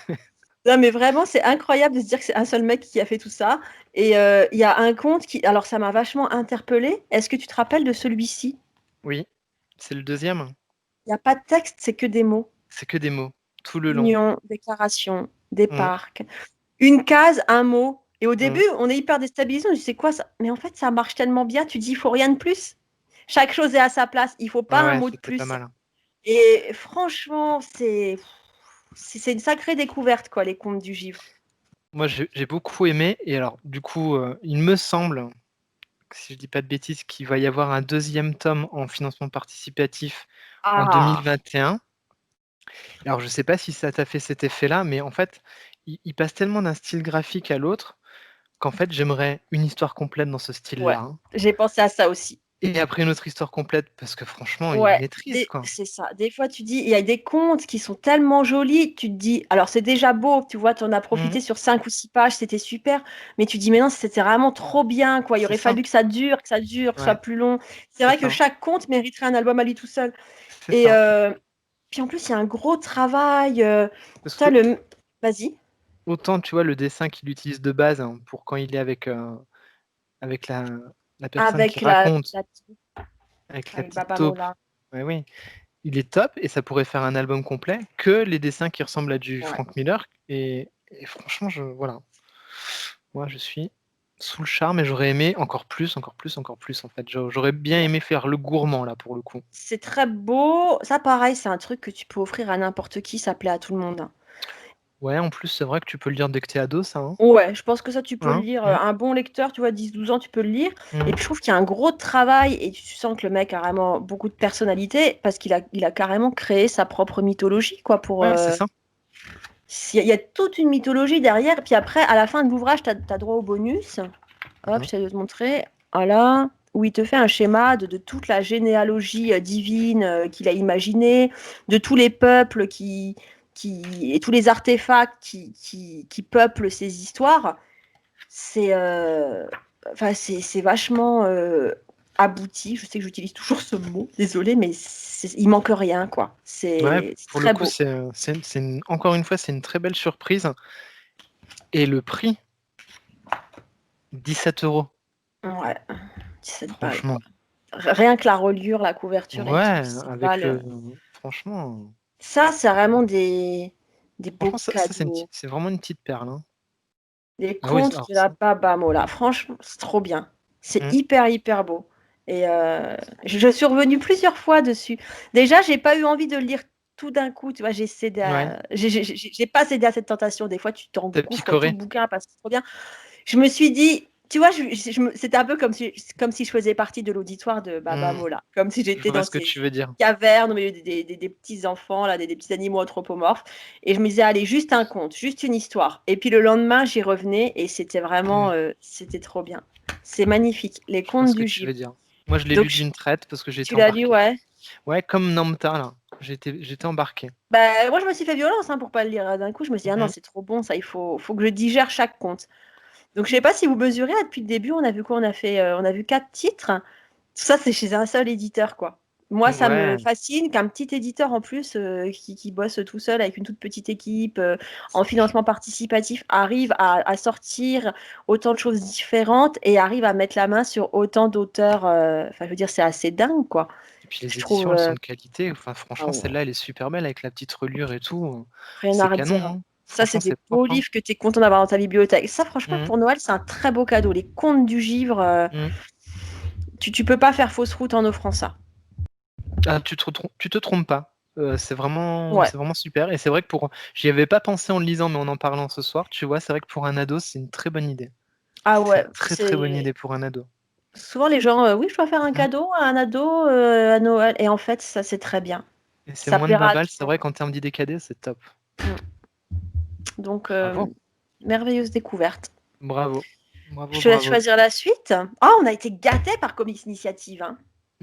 Non, mais vraiment, c'est incroyable de se dire que c'est un seul mec qui a fait tout ça. Et il y a un conte qui... Alors, ça m'a vachement interpellée. Est-ce que tu te rappelles de celui-ci? oui, c'est le deuxième. Il n'y a pas de texte, c'est que des mots. C'est que des mots, tout le long. Union, déclaration, des Mm, parcs. Une case, un mot. Et au mm. début, on est hyper déstabilisé. On dit, c'est quoi ça? Mais en fait, ça marche tellement bien. Tu dis, il faut rien de plus. Chaque chose est à sa place. Il faut pas Ouais, un ouais, mot de c'était pas plus. mal. Et franchement, c'est une sacrée découverte, quoi, les contes du Givre. Moi, j'ai beaucoup aimé. Et alors, du coup, il me semble, si je dis pas de bêtises, qu'il va y avoir un deuxième tome en financement participatif en Ah, 2021. Alors, je sais pas si ça t'a fait cet effet-là, mais en fait, il passe tellement d'un style graphique à l'autre qu'en fait, j'aimerais une histoire complète dans ce ouais. style-là, hein. J'ai pensé à ça aussi. Et après une autre histoire complète, parce que franchement, il Ouais, maîtrise, quoi. c'est ça. Des fois, tu dis, il y a des contes qui sont tellement jolis, tu te dis, alors c'est déjà beau, tu vois, tu en as Mhm, profité sur 5 ou 6 pages, c'était super, mais tu dis, mais non, c'était vraiment trop bien, quoi. Il c'est aurait ça, fallu que ça dure, que ce soit ouais, plus long. C'est c'est vrai que ça, chaque conte mériterait un album à lui tout seul. c'est Et ça. puis en plus, il y a un gros travail. Parce Toi, que Vas-y. autant, tu vois, le dessin qu'il utilise de base, hein, pour quand il est avec la personne qui Avec raconte, avec la avec petite Baba taupe, Mola. ouais, oui, il est top et ça pourrait faire un album complet que les dessins qui ressemblent à du Ouais. Frank Miller. Et franchement, voilà. Moi, je suis sous le charme et j'aurais aimé encore plus, encore plus, encore plus, en fait. J'aurais bien Ouais. aimé faire le gourmand, là, pour le coup. C'est très beau. Ça, pareil, c'est un truc que tu peux offrir à n'importe qui, ça plaît à tout le monde, hein. Ouais, en plus, c'est vrai que tu peux le lire dès que t'es ado, ça, hein. Ouais, je pense que ça, tu peux le Hein. lire. Mmh, Un bon lecteur, tu vois, 10 12 ans, tu peux le lire. Et mmh. puis, je trouve qu'il y a un gros travail et tu sens que le mec a vraiment beaucoup de personnalité parce qu'il a carrément créé sa propre mythologie, quoi. Ouais, c'est ça. Il y a toute une mythologie derrière. Puis après, à la fin de l'ouvrage, tu as droit au bonus. Hop, Mmh. je vais te montrer. Voilà. Où il te fait un schéma de toute la généalogie divine qu'il a imaginée, de tous les peuples et tous les artefacts qui peuplent ces histoires. C'est enfin, c'est vachement abouti. Je sais que j'utilise toujours ce mot, désolé, mais il manque rien, quoi. Ouais, C'est pour le très coup, beau. encore une fois, c'est une très belle surprise. Et le prix, 17 €. Ouais, 17 balles, quoi. Franchement. Rien que la reliure, la couverture et tout, Ouais, c'est pas avec le... le. Franchement. Ça, c'est vraiment des Franchement, beaux ça cadeaux. c'est vraiment une petite perle, hein. Les Ah oui, contes alors de la ça. Baba Mola. Franchement, c'est trop bien. C'est Mmh. hyper, hyper beau. Et je suis revenue plusieurs fois dessus. Déjà, j'ai pas eu envie de le lire tout d'un coup. Tu vois, Ouais, j'ai pas cédé à cette tentation. Des fois, tu t'as t'engouffres tout le picoré. bouquin parce que c'est trop bien. Je me suis dit, tu vois, c'était un peu comme si je faisais partie de l'auditoire de Baba Mmh. Mola, comme si Je j'étais vois dans ce que ces tu veux dire. cavernes au milieu des petits enfants, là, des petits animaux anthropomorphes. Et je me disais, allez, juste un conte, juste une histoire. Et puis le lendemain, j'y revenais et c'était vraiment, Mmh. c'était trop bien. C'est magnifique, les Je vois contes ce que du tu veux Givre. dire. Moi, je l'ai Donc, lu d'une traite parce que tu j'étais l'as lu, embarqué. ouais. Ouais, comme Namta, là. J'étais embarqué. Bah, moi, je me suis fait violence hein, pour pas le lire d'un coup. Je me suis dit, ah non, Mmh. c'est trop bon, ça, il faut que je digère chaque conte. Donc, je sais pas si vous mesurez, là, depuis le début, on a vu quoi? On a vu 4 titres. Tout ça, c'est chez un seul éditeur, quoi. Moi, ça me Ouais. fascine qu'un petit éditeur en plus qui bosse tout seul avec une toute petite équipe en financement participatif arrive à sortir autant de choses différentes et arrive à mettre la main sur autant d'auteurs. Enfin, je veux dire, c'est assez dingue, quoi. Et puis les Je trouve éditions, elles sont de qualité. Enfin, ah franchement, ouais, celle-là, elle est super belle avec la petite reliure et tout. rien à C'est redire, canon, hein. hein. Ça, c'est Franchement, des c'est beaux propre, hein. livres que tu es content d'avoir dans ta bibliothèque. Ça, franchement, Mmh. pour Noël, c'est un très beau cadeau. Les contes du Givre, Mmh. tu peux pas faire fausse route en offrant ça. Ah, tu te trompes pas. Ouais. C'est vraiment super. Et c'est vrai que j'y avais pas pensé en le lisant, mais en en parlant ce soir, tu vois, c'est vrai que pour un ado, c'est une très bonne idée. Ah C'est ouais, une très très bonne c'est idée pour un ado. souvent les gens, oui, je dois faire un Mmh. cadeau à un ado à Noël. Et en fait, ça, c'est très bien. Et c'est Ça moins de plaira 20 à balles, tout c'est le monde. vrai qu'en termes d'idées cadeaux, c'est top. Mm. Donc, Bravo, merveilleuse découverte. bravo, bravo, Je te laisse bravo. choisir la suite. Oh, on a été gâtés par Comics Initiative, hein.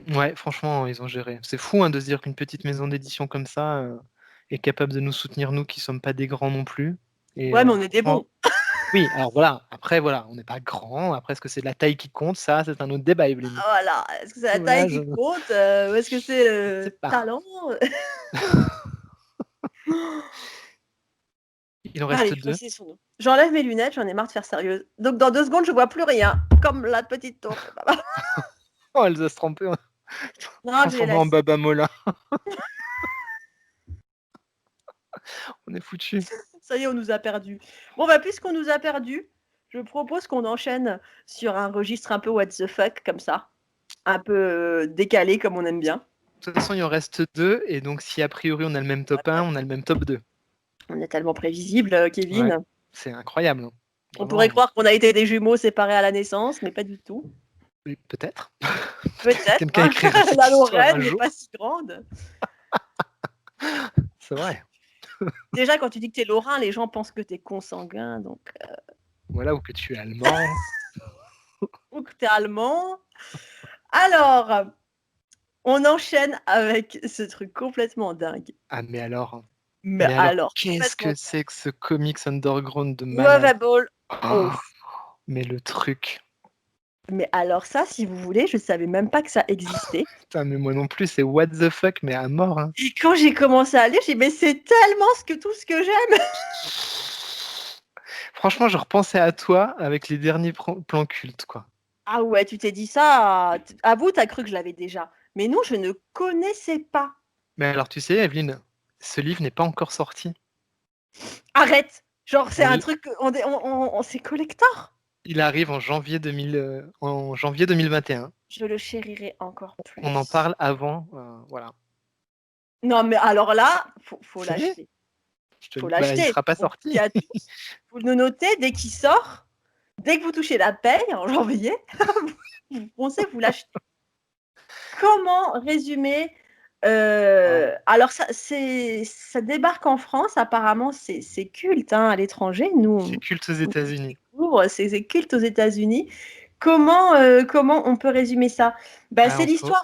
Ouais, franchement, ils ont géré. C'est fou, hein, de se dire qu'une petite maison d'édition comme ça, est capable de nous soutenir, nous qui sommes pas des grands non plus. Et Ouais, mais on est des franchement, bons. oui, alors voilà, après voilà, on n'est pas grand. Après, est-ce que c'est la taille qui compte? Ça, c'est un autre débat, Evelyne. Ah, voilà. Est-ce que c'est la taille Voilà, qui compte ou est-ce que c'est je sais le pas. talent? Il en reste Allez, 2. choisissons-nous. J'enlève mes lunettes, j'en ai marre de faire sérieuse. Donc dans 2 secondes, je vois plus rien, comme la petite taupe. Oh, elle va se tromper, Non, je les transformée en laisse. Baba Mola. On est foutus. Ça y est, on nous a perdus. Bon, bah, puisqu'on nous a perdus, je propose qu'on enchaîne sur un registre un peu what the fuck, comme ça. Un peu décalé, comme on aime bien. De toute façon, il en reste 2 et donc si a priori on a le même top 1, on a le même top 2. On est tellement prévisible, Ouais, Kevin. c'est incroyable, hein. On pourrait Vraiment. croire qu'on a été des jumeaux séparés à la naissance, mais pas du tout. Oui, peut-être. Peut-être Peut-être, quelqu'un hein. écrira cette La histoire Lorraine un n'est jour. pas si grande. C'est vrai. Déjà, quand tu dis que t'es lorrain, les gens pensent que t'es consanguin, donc Voilà, ou que tu es allemand. ou que t'es allemand. Alors, on enchaîne avec ce truc complètement dingue. Ah mais alors Mais mais alors alors, qu'est-ce complètement que c'est que ce comics underground de malade? Lovable Oh, Oath. mais le truc. Mais alors ça, si vous voulez, je savais même pas que ça existait. Putain, mais moi non plus, c'est what the fuck, mais à mort, hein. Et quand j'ai commencé à lire, j'ai dit mais c'est tellement tout ce que j'aime. Franchement, je repensais à toi avec les derniers plans cultes, quoi. Ah ouais, tu t'es dit ça. Avoue, t'as cru que je l'avais déjà. Mais non, je ne connaissais pas. Mais alors, tu sais, Evelyne, ce livre n'est pas encore sorti. Arrête. Genre, c'est On un l- truc, c'est collector. Il arrive en janvier 2021. Je le chérirai encore On en plus. parle avant, voilà. Non, mais alors là, faut Ça y est, l'acheter. Faut bah, il l'acheter. sera pas On dit sorti. à tous, vous le notez dès qu'il sort, dès que vous touchez la paye en janvier, vous pensez vous l'achetez. Comment résumer alors ça débarque en France, apparemment c'est culte hein, à l'étranger. C'est Nous, culte aux on États-Unis. découvre, c'est culte aux États-Unis. Comment on peut résumer ça? Bah, Ah, c'est l'histoire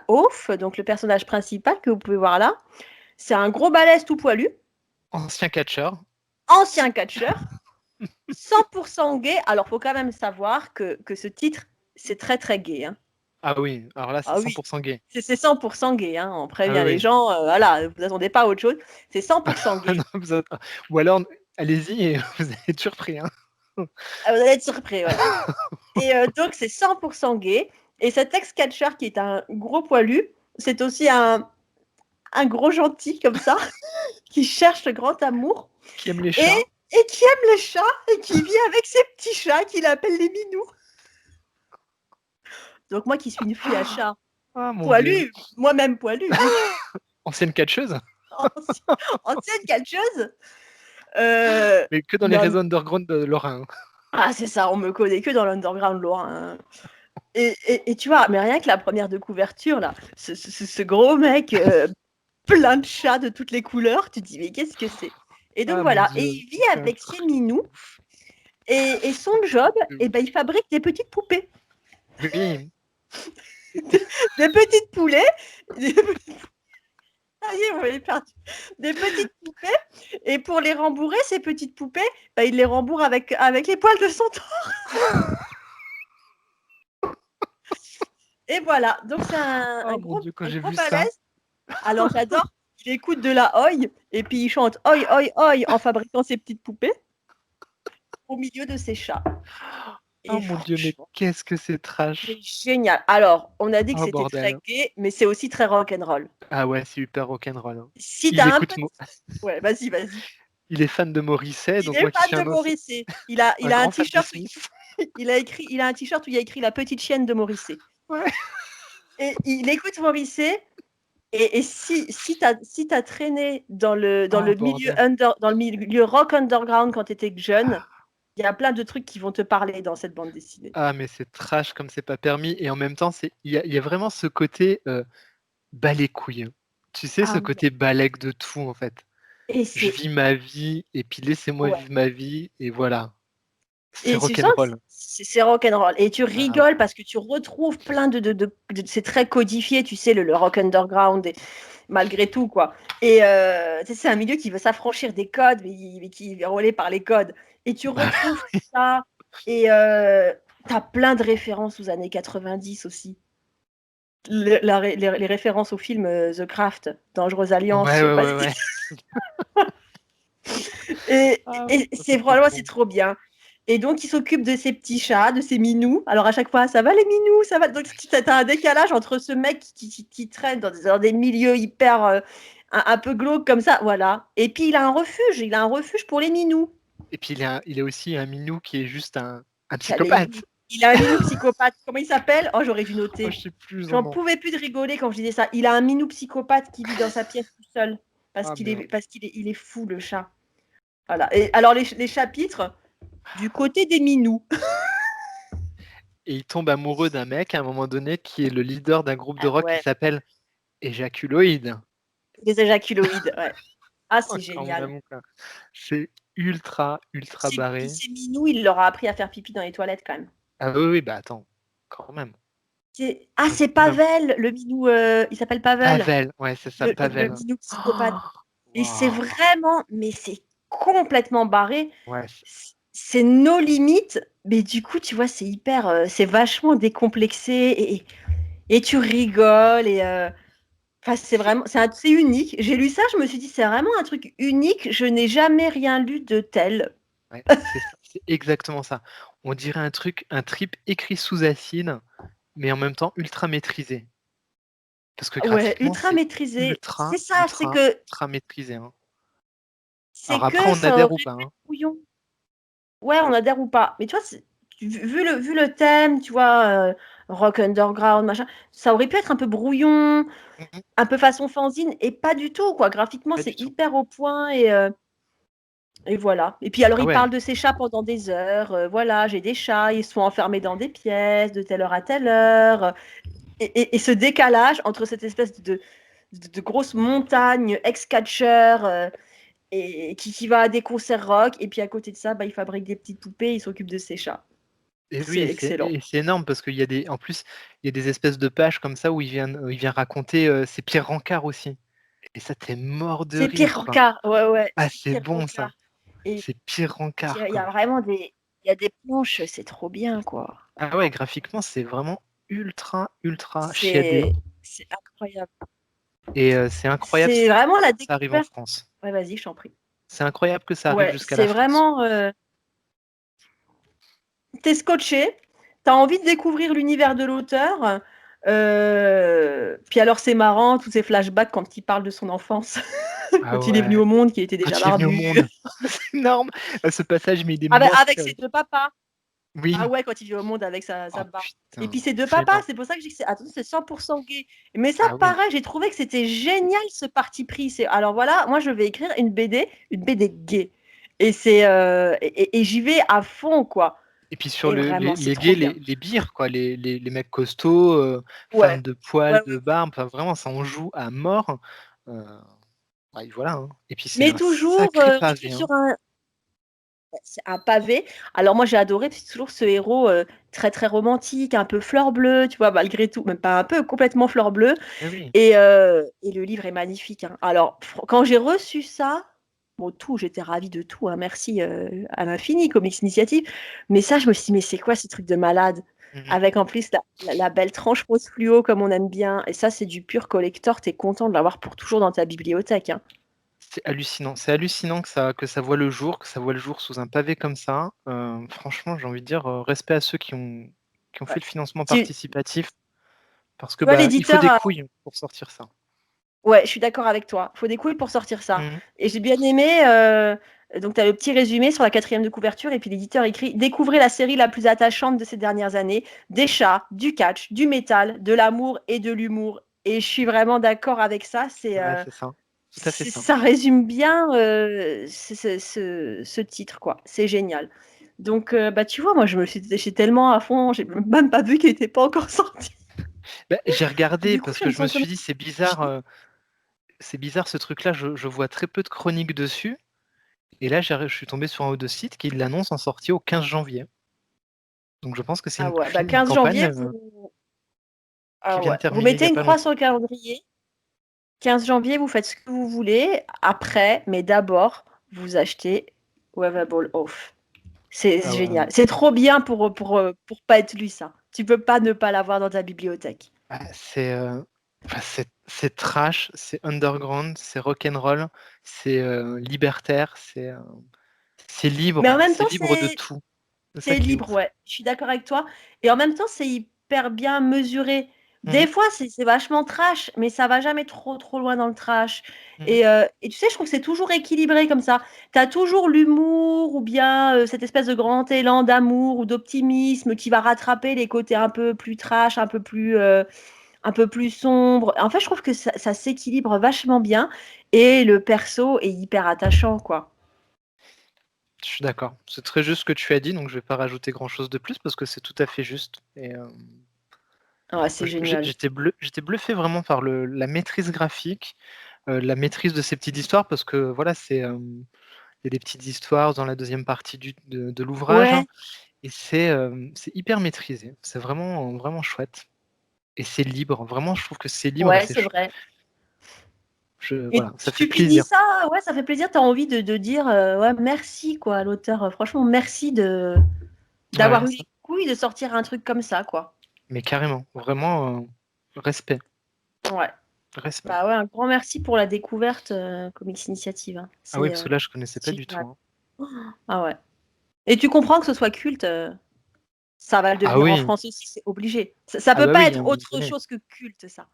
Oath, donc le personnage principal que vous pouvez voir là. C'est un gros balèze tout poilu, ancien catcheur. ancien catcheur, 100% gay. Alors, faut quand même savoir que ce titre, c'est très très gay. Hein. Ah oui, alors là, c'est Ah oui, 100% gay. c'est 100% gay. Hein. On Ah oui, prévient les oui. gens, voilà, vous n'attendez pas à autre chose. C'est 100% gay. Non, ou alors, allez-y et vous allez être surpris, hein. Ah, vous allez être surpris, ouais. Et donc, c'est 100% gay. Et cet ex-catcheur qui est un gros poilu, c'est aussi un gros gentil comme ça, qui cherche le grand amour. Qui aime les Et, chats. et qui aime les chats et qui vit avec ses petits chats qu'il appelle les minous. Donc moi qui suis une fille à chat Ah mon Dieu. poilue, moi-même poilue, Ancienne catcheuse, ancienne catcheuse. mais que dans les Non, réseaux underground de Lorrain. ah c'est ça, on me connaît que dans l'underground lorrain. Et tu vois, mais rien que la première de couverture là, ce gros mec plein de chats de toutes les couleurs, tu te dis mais qu'est-ce que c'est? Et donc Ah mon voilà, et Dieu, il vit c'est un avec ses truc. minous et son job, et ben, il fabrique des petites poupées, Oui, des petites poulets, ah oui, on m'avait perdu. Des petites poupées. Et pour les rembourrer, ces petites poupées, bah, il les rembourre avec les poils de son torse. Et voilà. Donc, c'est oh mon Dieu, quand un j'ai gros vu ça. balèze. Alors, j'adore. Il écoute de la oi et puis il chante oi, oi, oi en fabriquant ses petites poupées au milieu de ses chats. Oh Et mon Dieu, mais franchement, qu'est-ce que c'est c'est trash. génial. Alors, on a dit que Oh c'était très bordel. gay, mais c'est aussi très rock'n'roll. Ah ouais, c'est hyper rock'n'roll, hein. Si Il t'as un peu écoute, de... Ouais, vas-y, vas-y. il est fan de Morrissey, Il donc est moi qui fan suis de un Morrissey. un Il a un grand fan de t-shirt Smith. il a un t-shirt où il y a écrit la petite chienne de Morrissey. Ouais. Et il écoute Morrissey. Et si t'as traîné dans le Oh milieu bordel. dans le milieu rock underground quand t'étais jeune, il y a plein de trucs qui vont te parler dans cette bande dessinée. Ah mais c'est trash comme c'est pas permis et en même temps il y a vraiment ce côté bas les couilles, hein. Tu sais ce Ah ouais. côté balèque de tout en fait. Et Je c'est vis ma vie et puis laissez-moi ouais. vivre ma vie et voilà. C'est Et tu sens que rock'n'roll. c'est rock'n'roll. Et tu Ah ouais. rigoles parce que tu retrouves plein c'est très codifié, tu sais, le rock underground. malgré tout, quoi. Et c'est un milieu qui veut s'affranchir des codes, mais qui est relais par les codes. Et tu retrouves tout ça, et t'as plein de références aux années 90 aussi. Les références au film The Craft, Dangereuse Alliance, je Ouais, sais ouais, pas ouais, si... ouais. Ah, Et ça, c'est c'est trop vraiment, c'est bon. trop bien. Et donc, il s'occupe de ces petits chats, de ces minous. Alors, à chaque fois, ça va les minous, ça va. Donc, tu as un décalage entre ce mec qui traîne dans des milieux hyper, un peu glauques comme ça, voilà. Et puis, il a un refuge pour les minous. Et puis il est aussi un minou qui est juste un J'allais psychopathe. Il a un minou psychopathe. Comment il s'appelle? Oh, j'aurais dû Oh, noter. je sais plus son J'en nom. pouvais plus de rigoler quand je disais ça. Il a un minou psychopathe qui vit dans sa pièce tout seul. Ah merde. Il est fou, le chat. Voilà. Et alors, les chapitres, du côté des minous. Et il tombe amoureux d'un mec à un moment donné qui est le leader d'un groupe de Ah rock qui ouais, s'appelle Ejaculoid. les éjaculoïdes, ouais. Ah, Oh, c'est quand génial. même, quoi. C'est ultra, ultra Puis barré. ces minous, il leur a appris à faire pipi dans les toilettes quand même. Ah oui, oui, bah attends, quand même. Ah, c'est Quand même. Pavel, le minou, il s'appelle Pavel, Pavel, ouais, c'est ça, le Pavel. minou psychopathe. Oh, Et c'est waouh. vraiment, mais c'est complètement barré. Ouais, C'est nos limites, mais du coup, tu vois, c'est hyper, c'est vachement décomplexé et tu rigoles et enfin, c'est unique. J'ai lu ça, je me suis dit, c'est vraiment un truc unique. Je n'ai jamais rien lu de tel. ouais, c'est ça, c'est exactement ça. On dirait un trip écrit sous acide, mais en même temps ultra maîtrisé. Parce que Ouais, graphiquement, ultra c'est maîtrisé. ultra, C'est ça, ultra, ultra maîtrisé, hein. Alors c'est après, que on ça adhère aurait ou pu pas, être hein. brouillon. Ouais, on adhère ou pas. Mais tu vois, vu le thème, tu vois, rock underground, machin, ça aurait pu être un peu brouillon, Mhm, un peu façon fanzine, et pas du tout, quoi. Graphiquement, pas du c'est tout. hyper au point, et voilà. Et puis alors, Ah il ouais, parle de ses chats pendant des heures. Voilà, j'ai des chats, ils sont enfermés dans des pièces de telle heure à telle heure. Et ce décalage entre cette espèce de grosse montagne ex-catcheur et qui va à des concerts rock, et puis à côté de ça, bah, il fabrique des petites poupées, il s'occupe de ses chats. et oui, C'est excellent. et c'est énorme parce qu'il y a en plus, il y a des espèces de pages comme ça où il vient raconter ses pires rencarts aussi. Et ça, t'es mort de C'est pire rire, quoi. rencard, ouais, ouais, Ah, c'est c'est pire bon ça. rencard. Et C'est pire puis rencard, il y a quoi. vraiment il y a des planches, c'est trop bien, quoi. Ah ouais, graphiquement, c'est vraiment ultra, ultra chiadé. C'est c'est incroyable. Et c'est incroyable C'est vraiment la que ça arrive en découverte. France. Ouais, vas-y, je t'en prie. C'est incroyable que ça arrive Ouais, jusqu'à la c'est France. vraiment, t'es scotché, t'as envie de découvrir l'univers de l'auteur. Puis alors c'est marrant, tous ces flashbacks quand il parle de son enfance, Ah quand il est venu ouais. au monde, qu'il était déjà Quand il est venu au barbu. monde. C'est énorme. Ce passage, mais il est Avec ses mortel. deux papas. Ah Oui. ouais, quand il vient au monde avec sa Oh barbe. Et puis putain, ses deux c'est papas, énorme. c'est pour ça que je dis que attention, c'est 100% gay. Mais ça, Ah oui. pareil, j'ai trouvé que c'était génial ce parti pris. Alors voilà, moi je vais écrire une BD gay. Et j'y vais à fond, quoi. Et puis sur Et vraiment, c'est les trop gays, bien. les birs, quoi, les mecs costauds, fans Ouais, de poils, ouais, de ouais. barbe, enfin vraiment, ça en joue à mort. Euh, ouais, voilà, hein. Et puis c'est Mais un toujours sacré écrit pavé, hein. sur c'est un pavé. Alors moi j'ai adoré, c'est toujours ce héros très très romantique, un peu fleur bleue, tu vois, malgré tout, même pas un peu, complètement fleur bleue. Eh oui. Et le livre est magnifique, hein. Alors, quand j'ai reçu ça, bon, j'étais ravie de tout, hein, merci à l'infini, Comics Initiative. Mais ça, je me suis dit, mais c'est quoi ce truc de malade? Mhm. Avec en plus la belle tranche rose fluo comme on aime bien. Et ça, c'est du pur collector. T'es content de l'avoir pour toujours dans ta bibliothèque, hein. C'est hallucinant. C'est hallucinant que ça voit le jour, que ça voit le jour sous un pavé comme ça. Franchement, j'ai envie de dire, respect à ceux qui ont Ouais. fait le financement Tu, participatif, parce que tu vois, bah, il faut l'éditeur des a... couilles pour sortir ça. Ouais, je suis d'accord avec toi. Faut des couilles pour sortir ça. Mhm. Et j'ai bien aimé. Donc, tu as le petit résumé sur la 4e de couverture. Et puis, l'éditeur écrit: Découvrez la série la plus attachante de ces dernières années. Des chats, du catch, du métal, de l'amour et de l'humour. Et je suis vraiment d'accord avec ça. Ouais, c'est ça. Tout à fait ça. Ça résume bien ce titre, quoi. C'est génial. Donc, bah, tu vois, moi, j'étais tellement à fond. J'ai même pas vu qu'il n'était pas encore sorti. Bah, j'ai regardé Du coup, parce je que me je me sens comme. suis dit, c'est bizarre ce truc-là, je vois très peu de chroniques dessus. Et là, je suis tombé sur un ou deux sites qui l'annoncent en sortie au 15 janvier. Donc je pense que c'est Ah ouais, bah une 15 campagne janvier, qui ah vient de ouais. Vous terminer il y mettez a une pas croix longtemps. sur le calendrier. 15 janvier, vous faites ce que vous voulez. Après, mais d'abord, vous achetez Wavable Off. C'est Ah ouais, génial. C'est trop bien pour pas être lu, ça. Tu peux pas ne pas l'avoir dans ta bibliothèque. enfin, c'est trash, c'est underground, c'est rock'n'roll, c'est libertaire, Mais en même c'est temps, libre de tout. C'est ça c'est qui est libre, ouf. ouais. Je suis d'accord avec toi. Et en même temps, c'est hyper bien mesuré. Mhm, Des fois, c'est vachement trash, mais ça va jamais trop loin dans le trash. mhm. Et tu sais, je trouve que c'est toujours équilibré comme ça. Tu as toujours l'humour ou bien cette espèce de grand élan d'amour ou d'optimisme qui va rattraper les côtés un peu plus trash, un peu plus sombres. En fait, je trouve que ça s'équilibre vachement bien et le perso est hyper attachant, quoi. Je suis d'accord. C'est très juste ce que tu as dit, donc je vais pas rajouter grand-chose de plus parce que c'est tout à fait juste. Ah, c'est génial. J'étais bluffé vraiment par la maîtrise graphique, la maîtrise de ces petites histoires parce que voilà, il y a des petites histoires dans la deuxième partie de l'ouvrage, hein, Ouais, et c'est hyper maîtrisé. C'est vraiment, vraiment chouette. Et c'est libre. Vraiment, je trouve que c'est libre et ouais, c'est vrai. Et voilà, ça fait tu dis plaisir. ça, ouais, ça fait plaisir. Tu as envie de dire ouais, merci quoi à l'auteur. Franchement, merci Ouais, d'avoir eu les couilles de sortir un truc comme ça, quoi. mais carrément, vraiment, respect, Ouais. respect. Bah ouais, un grand merci pour la découverte Comics Initiative, hein. Ah oui, C'est parce que là, je connaissais pas du tout, génial. hein. Ah ouais. Et tu comprends que ce soit culte, ça va le Ah devenir en oui, France aussi, c'est obligé. Ça ah peut bah pas oui, à être un moment autre donné. chose que culte, ça.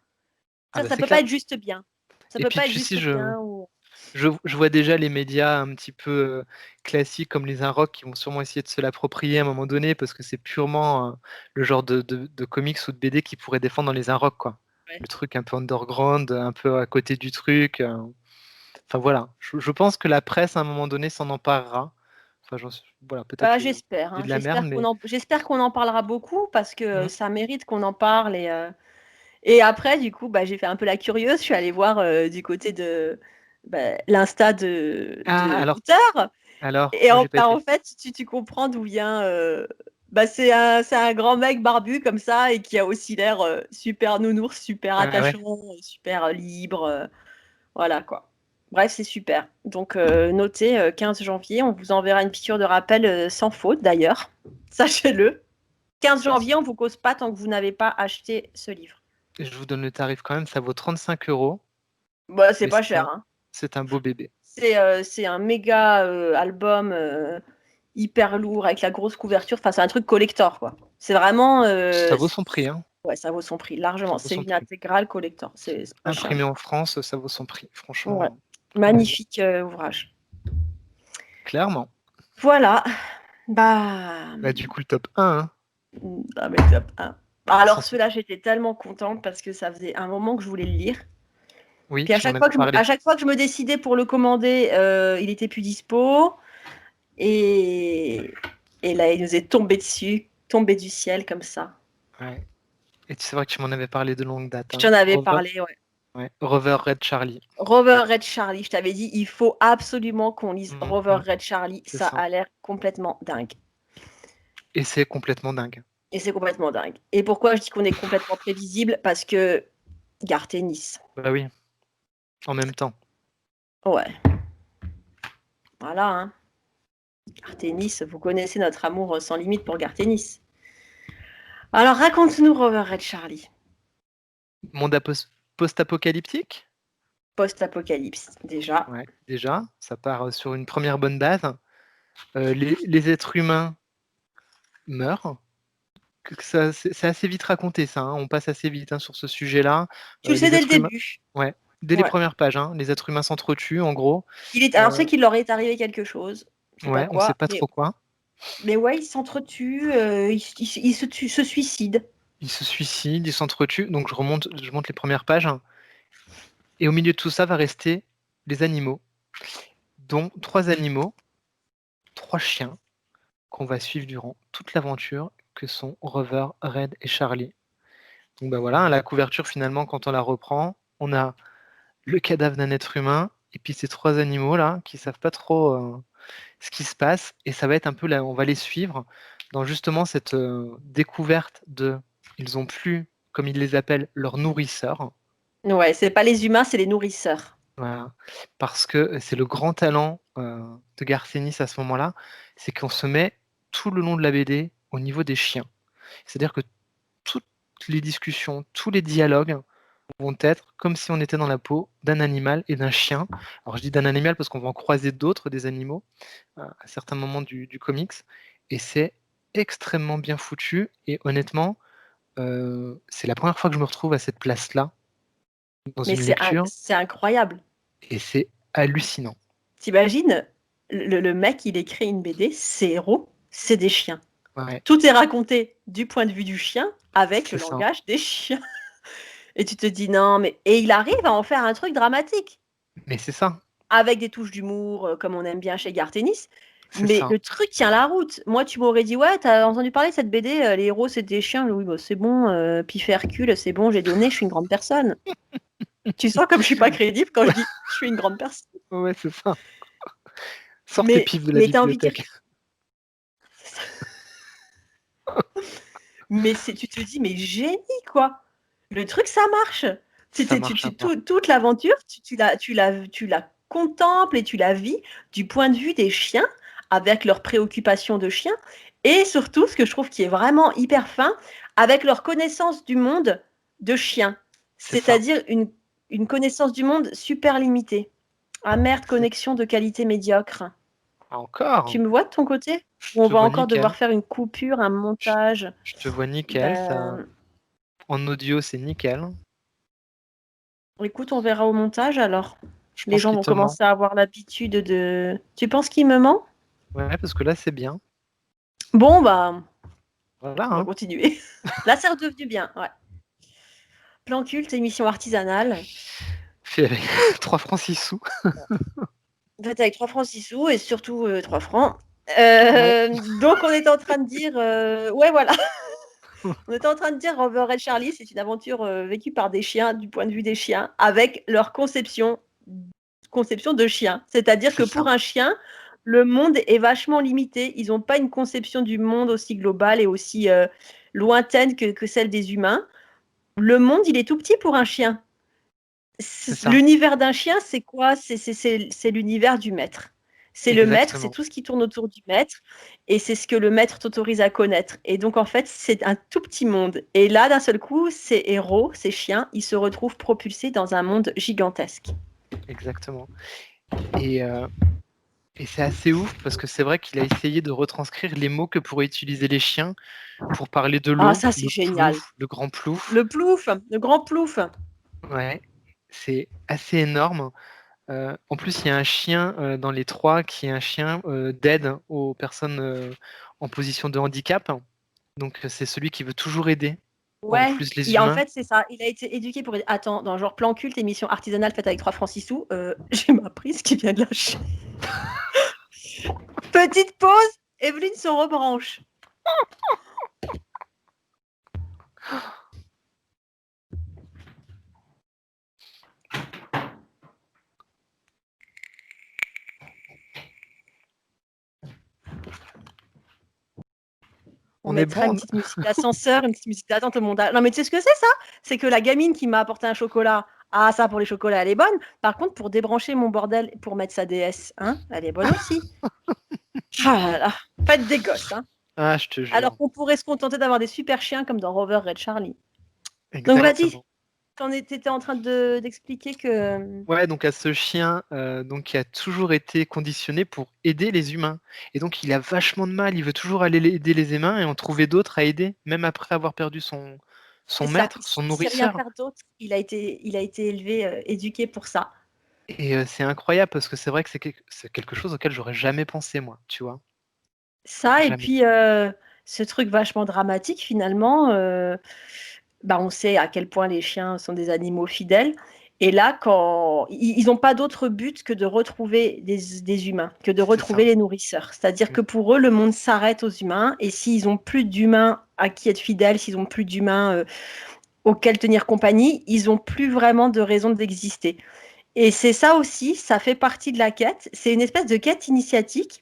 Ah bah Ça c'est peut pas clair. être juste bien. Ça Et peut puis pas être tu sais, juste bien ou... je vois déjà les médias un petit peu classiques comme les Inrocks qui vont sûrement essayer de se l'approprier à un moment donné parce que c'est purement le genre de comics ou de BD qui pourrait défendre dans les Inrocks, quoi. Ouais. Le truc un peu underground, un peu à côté du truc. Enfin voilà, je pense que la presse à un moment donné s'en emparera. Enfin, voilà, peut-être Bah, que je j'espère, dis hein. de la merde, mais J'espère qu'on en parlera beaucoup parce que Mhm. ça mérite qu'on en parle. Et après, du coup, bah, j'ai fait un peu la curieuse. Je suis allée voir du côté de bah, l'Insta Ah, de l'auteur. Et moi j'ai pas en été. fait, tu comprends d'où vient. Bah, c'est un grand mec barbu comme ça et qui a aussi l'air super nounours, super Ah ouais. attachant, super libre. Voilà quoi. Bref, c'est super. Donc, notez 15 janvier, on vous enverra une piqûre de rappel sans faute d'ailleurs. Sachez-le. 15 janvier, on vous cause pas tant que vous n'avez pas acheté ce livre. Et je vous donne le tarif quand même, ça vaut 35 €, Bah, c'est mais pas cher, hein. c'est un beau bébé. C'est un méga album hyper lourd avec la grosse couverture. Enfin, c'est un truc collector, quoi. C'est vraiment. Ça vaut son prix, hein. Ouais, ça vaut son prix, Ça largement. vaut C'est son une prix. intégrale collector. C'est pas cher. Imprimé en France, ça vaut son prix. Ouais. Franchement, Magnifique ouvrage. clairement. Voilà. Bah. Bah, du coup, le top 1, hein, Ah, mais top 1. Alors, sans faute. celui-là, j'étais tellement contente parce que ça faisait un moment que je voulais le lire. Oui, Puis tu m'en avais parlé. à chaque fois que je me décidais pour le commander, il était plus dispo. Et, et là, il nous est tombé dessus, tombé du ciel comme ça. Ouais. Et c'est vrai que tu m'en avais parlé de longue date, Je hein. t'en avais parlé, ouais. Rover Red Charlie. Rover Red Charlie, je t'avais dit, il faut absolument qu'on lise Rover Mhm, Red Charlie. c'est Ça ça. a l'air complètement dingue. Et c'est complètement dingue. Et c'est complètement dingue. Et pourquoi je dis qu'on est complètement prévisible? Parce que Garth Ennis. Bah oui, en même temps. Ouais, voilà, hein. Garth Ennis, vous connaissez notre amour sans limite pour Garth Ennis. Alors raconte-nous Rover Red Charlie. Monde post-apocalyptique? Post-apocalypse, déjà. Ouais, déjà, ça part sur une première bonne base. Les êtres humains meurent. C'est assez vite raconté, ça, hein. On passe assez vite, hein, sur ce sujet-là. Tu le sais Les dès le êtres humains, début. ouais, dès les Ouais. premières pages, hein, les êtres humains s'entretuent, en gros. Alors, on Euh, sait qu'il leur est arrivé quelque chose. Je sais pas ouais, on sait quoi. pas trop quoi. Mais ouais, ils s'entretuent, se suicident. Ils se suicident, ils s'entretuent. Donc je monte les premières pages, hein. Et au milieu de tout ça va rester les animaux, dont 3 animaux, 3 chiens, qu'on va suivre durant toute l'aventure, que sont Rover, Red et Charlie. Donc bah voilà, la couverture finalement, quand on la reprend, on a le cadavre d'un être humain, et puis ces 3 animaux là, qui savent pas trop ce qui se passe, et ça va être un peu là, on va les suivre dans justement cette découverte de, ils ont plus, comme ils les appellent, leur nourrisseur. Ouais, c'est pas les humains, c'est les nourrisseurs. Voilà. Parce que c'est le grand talent, de Garth Ennis à ce moment-là, c'est qu'on se met tout le long de la BD au niveau des chiens. C'est-à-dire que toutes les discussions, tous les dialogues vont être comme si on était dans la peau d'un animal et d'un chien. Alors je dis d'un animal parce qu'on va en croiser d'autres, des animaux, à certains moments du comics et c'est extrêmement bien foutu et honnêtement, c'est la première fois que je me retrouve à cette place-là, dans Mais une lecture c'est incroyable. et c'est hallucinant. T'imagines, le mec, il écrit une BD, ses héros, c'est des chiens. Ouais, Tout est raconté du point de vue du chien, avec le c'est ça. langage des chiens. Et tu te dis non, mais. Et il arrive à en faire un truc dramatique, Mais c'est ça, avec des touches d'humour, comme on aime bien chez Garth Ennis. c'est Mais ça. le truc tient la route. Moi, tu m'aurais dit, ouais, t'as entendu parler de cette BD, les héros, c'est des chiens. Oui, bah, c'est bon, Pif et Hercule, c'est bon, j'ai donné, je suis une grande personne. Tu sens comme je suis pas crédible quand je dis, je suis une grande personne. Ouais, c'est ça. Sors tes pifs de la Mais t'as envie de dire. bibliothèque. Mais tu te dis, mais génie, quoi. Le truc, ça marche. Ça marche à mort. Toute l'aventure, tu la contemples et tu la vis du point de vue des chiens, avec leurs préoccupations de chiens, et surtout, ce que je trouve qui est vraiment hyper fin, avec leur connaissance du monde de chiens. C'est ça. C'est-à-dire une connaissance du monde super limitée. Ah merde, C'est connexion de qualité médiocre. Tu encore? me vois de ton côté? Je Ou on te va vois encore nickel. devoir faire une coupure, un Je montage? je te vois nickel, ça Ben, en audio, c'est nickel. écoute, on verra au montage alors. Je Les pense gens qu'il vont te ment. commencer à avoir l'habitude de. Tu penses qu'il me ment? Ouais, parce que là, c'est bien. Bon, bah, Voilà, on va hein. continuer. Là, c'est redevenu bien, ouais. Plan culte, émission artisanale. Fait avec 3 francs 6 sous. Faite avec 3 francs 6 sous et surtout 3 francs. Ouais. Donc, on était en train de dire. Ouais, voilà. On était en train de dire Rover Red Charlie, c'est une aventure vécue par des chiens, du point de vue des chiens, avec leur conception de chien. C'est-à-dire que C'est ça. pour un chien, le monde est vachement limité. Ils n'ont pas une conception du monde aussi globale et aussi lointaine que celle des humains. Le monde, il est tout petit pour un chien. C'est ça. L'univers d'un chien, c'est quoi? C'est l'univers du maître. C'est le maître, c'est Exactement. tout ce qui tourne autour du maître, et c'est ce que le maître t'autorise à connaître. Et donc, en fait, c'est un tout petit monde. Et là, d'un seul coup, ces héros, ces chiens, ils se retrouvent propulsés dans un monde gigantesque. Exactement. Et et c'est assez ouf parce que c'est vrai qu'il a essayé de retranscrire les mots que pourraient utiliser les chiens pour parler de Ah, l'eau, ça, c'est le génial. plouf, le grand plouf. Le plouf, le grand plouf. Ouais, c'est assez énorme. En plus, il y a un chien, dans les 3 qui est un chien, d'aide aux personnes, en position de handicap. Donc, c'est celui qui veut toujours aider, en Ouais, plus les en humains. fait, c'est ça. Il a été éduqué pour. Attends, dans genre plan culte, émission artisanale faite avec 3 francs 6 sous, j'ai ma prise qui vient de lâcher. Petite pause, Evelyne se rebranche. On On est mettra une bon? petite musique d'ascenseur, une petite musique d'attente au montage. Non, mais tu sais ce que c'est ça? C'est que la gamine qui m'a apporté un chocolat, ah, ça pour les chocolats, elle est bonne. Par contre, pour débrancher mon bordel, pour mettre sa DS, hein, elle est bonne aussi. Ah là là, faites des gosses, hein. Ah, je te Alors jure. qu'on pourrait se contenter d'avoir des super chiens comme dans Rover Red Charlie. Donc vas-y, Exactement. t'étais en train d'expliquer que. Ouais, donc à ce chien, donc qui a toujours été conditionné pour aider les humains et donc il a vachement de mal, il veut toujours aller aider les humains et en trouver d'autres à aider, même après avoir perdu son C'est ça, maître, son il sait rien nourrisseur faire d'autre. Il a été élevé, éduqué pour ça. et c'est incroyable parce que c'est vrai que c'est quelque chose auquel j'aurais jamais pensé moi, tu vois? Ça et Jamais. puis, ce truc vachement dramatique finalement, bah, on sait à quel point les chiens sont des animaux fidèles et là quand ils ont pas d'autre but que de retrouver des humains, que de C'est retrouver ça. les nourrisseurs. C'est-à-dire Mmh, que pour eux, le monde s'arrête aux humains et s'ils ont plus d'humains à qui être fidèles, s'ils ont plus d'humains, auxquels tenir compagnie, ils ont plus vraiment de raison d'exister et c'est ça aussi, ça fait partie de la quête. C'est une espèce de quête initiatique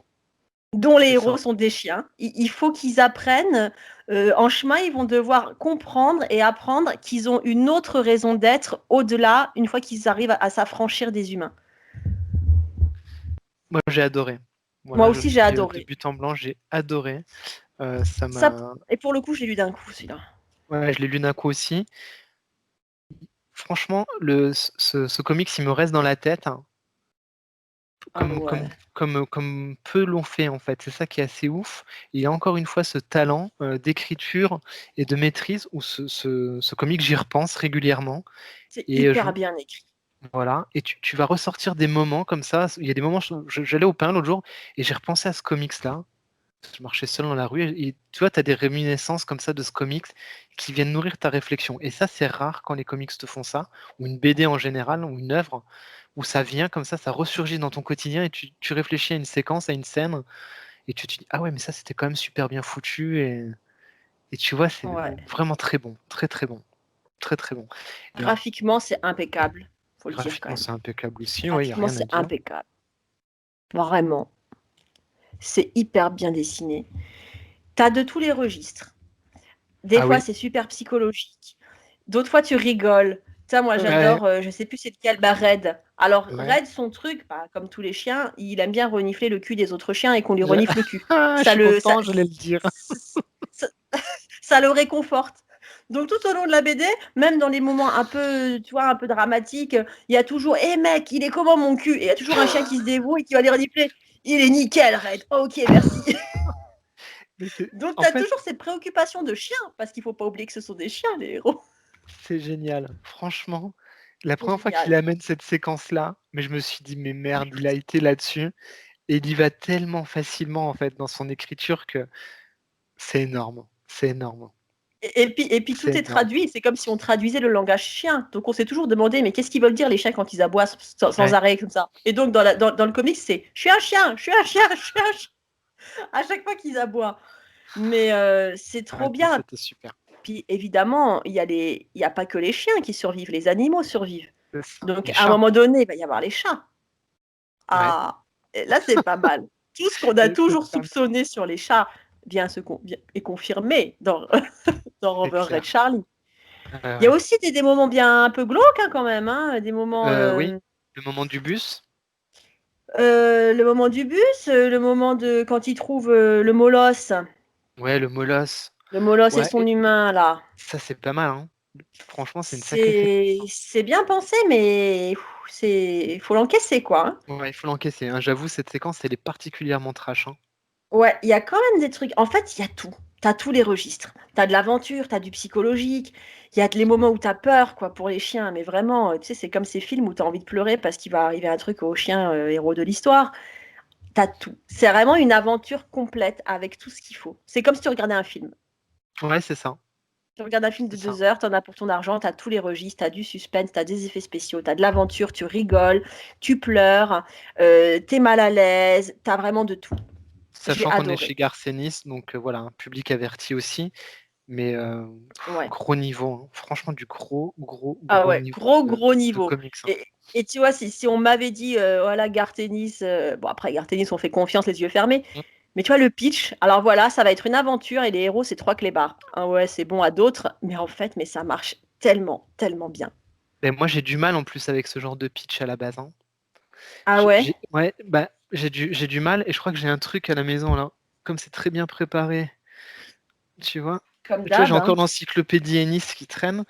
dont les c'est ça. héros sont des chiens. Il faut qu'ils apprennent, en chemin, ils vont devoir comprendre et apprendre qu'ils ont une autre raison d'être au-delà, une fois qu'ils arrivent à s'affranchir des humains. Moi, j'ai adoré. Moi Voilà, je le aussi, j'ai dis de adoré. but en blanc, j'ai adoré. Ça Ça, m'a. et pour le coup, je l'ai lu d'un coup, celui-là. Ouais, je l'ai lu d'un coup aussi. Franchement, ce comics, il me reste dans la tête, hein, Ah comme, ouais. comme, comme peu l'ont fait, en fait. C'est ça qui est assez ouf. Il y a encore une fois ce talent d'écriture et de maîtrise où ce comic, j'y repense régulièrement. C'est Et hyper bien écrit. voilà, et tu vas ressortir des moments comme ça. Il y a des moments, j'allais au pain l'autre jour et j'ai repensé à ce comics-là. Je marchais seul dans la rue et tu vois, tu as des réminiscences comme ça de ce comics qui viennent nourrir ta réflexion. Et ça, c'est rare quand les comics te font ça, ou une BD en général, ou une œuvre, où ça vient comme ça ressurgit dans ton quotidien et tu réfléchis à une séquence, à une scène, et tu te dis, ah ouais, mais ça, c'était quand même super bien foutu. Et tu vois, c'est Ouais. vraiment très bon, très très bon, très très bon. Et Graphiquement, c'est impeccable. Faut le dire quand graphiquement, même. c'est impeccable aussi, ouais, il n'y a Graphiquement, rien à c'est dire. impeccable. Vraiment. C'est hyper bien dessiné. T'as de tous les registres. Des Ah fois, oui, c'est super psychologique. D'autres fois, tu rigoles. Ça, moi, ouais, j'adore, je sais plus c'est lequel, bah, Red. Alors, ouais. Red, son truc, bah, comme tous les chiens, il aime bien renifler le cul des autres chiens et qu'on lui renifle le cul. Je Ça suis le, ça, content, j'allais le dire. ça, ça le réconforte. Donc tout au long de la BD, même dans les moments un peu, tu vois, un peu dramatiques, il y a toujours, hé mec, il est comment mon cul? Et il y a toujours un chien qui se dévoue et qui va les renifler. Il est nickel, Red. Ok, merci. Mais Donc en tu as fait, toujours cette préoccupation de chien, parce qu'il faut pas oublier que ce sont des chiens, les héros. c'est génial. Franchement, la C'est première fois qu'il génial. amène cette séquence-là, mais je me suis dit, mais merde, il a été là-dessus. Et il y va tellement facilement, en fait, dans son écriture que c'est énorme. C'est énorme. Et puis C'est tout est énorme. traduit. C'est comme si on traduisait le langage chien. Donc on s'est toujours demandé, mais qu'est-ce qu'ils veulent dire les chiens quand ils aboient sans Ouais, arrêt comme ça? Et donc dans le comics, c'est je suis un chien, je suis un chien, je suis un chien. À chaque fois qu'ils aboient. Mais c'est ouais, trop non, bien. c'était super. Puis évidemment, il y a pas que les chiens qui survivent, les animaux survivent. C'est ça. Donc Les à un chats. moment donné, il va y avoir les chats. Ouais. Ah, et là c'est pas mal. Tout ce qu'on a Il faut toujours se permettre. soupçonné sur les chats est confirmé dans, dans C'est Rover Red clair. Charlie. Il y a Ouais. aussi des moments bien un peu glauques hein, quand même, hein, des moments, Oui, le moment du bus. le moment du bus, le moment de quand il trouve le molosse. Ouais, le molosse. Le molosse et Ouais, son humain là. ça, c'est pas mal, hein. Franchement, c'est une sacrée C'est séquence, hein. c'est bien pensé, mais c'est faut l'encaisser quoi. Hein. Ouais, il faut l'encaisser, hein. J'avoue, cette séquence, elle est particulièrement trash, hein. Ouais, il y a quand même des trucs. En fait, il y a tout. T'as tous les registres. T'as de l'aventure, t'as du psychologique. Il y a les moments où t'as peur, quoi, pour les chiens. Mais vraiment, tu sais, c'est comme ces films où t'as envie de pleurer parce qu'il va arriver un truc au chien héros de l'histoire. T'as tout. C'est vraiment une aventure complète avec tout ce qu'il faut. C'est comme si tu regardais un film. Ouais, c'est ça. Tu regardes un film de C'est ça. 2 heures, t'en as pour ton argent, t'as tous les registres, t'as du suspense, t'as des effets spéciaux, t'as de l'aventure, tu rigoles, tu pleures, t'es mal à l'aise, t'as vraiment de tout. Je l'ai Sachant qu'on est chez adoré. Garcenis, donc voilà, un public averti aussi. Mais Ouais. gros niveau, hein. Franchement, du gros, gros, Ah gros ouais, niveau gros, de, gros de niveau. comics, hein. Et tu vois, si on m'avait dit, voilà, Gare Tennis, bon après Gare Tennis, on fait confiance les yeux fermés, Mm. mais tu vois, le pitch, alors voilà, ça va être une aventure et les héros, c'est trois clébards. Ah ouais, c'est bon à d'autres, mais en fait, mais ça marche tellement, tellement bien. Mais moi, j'ai du mal en plus avec ce genre de pitch à la base, hein. Ah ouais, Ouais, bah, j'ai du mal et je crois que j'ai un truc à la maison là. Comme c'est très bien préparé, tu vois. comme Tu vois, j'ai d'hab, encore hein. l'encyclopédie Ennis qui traîne.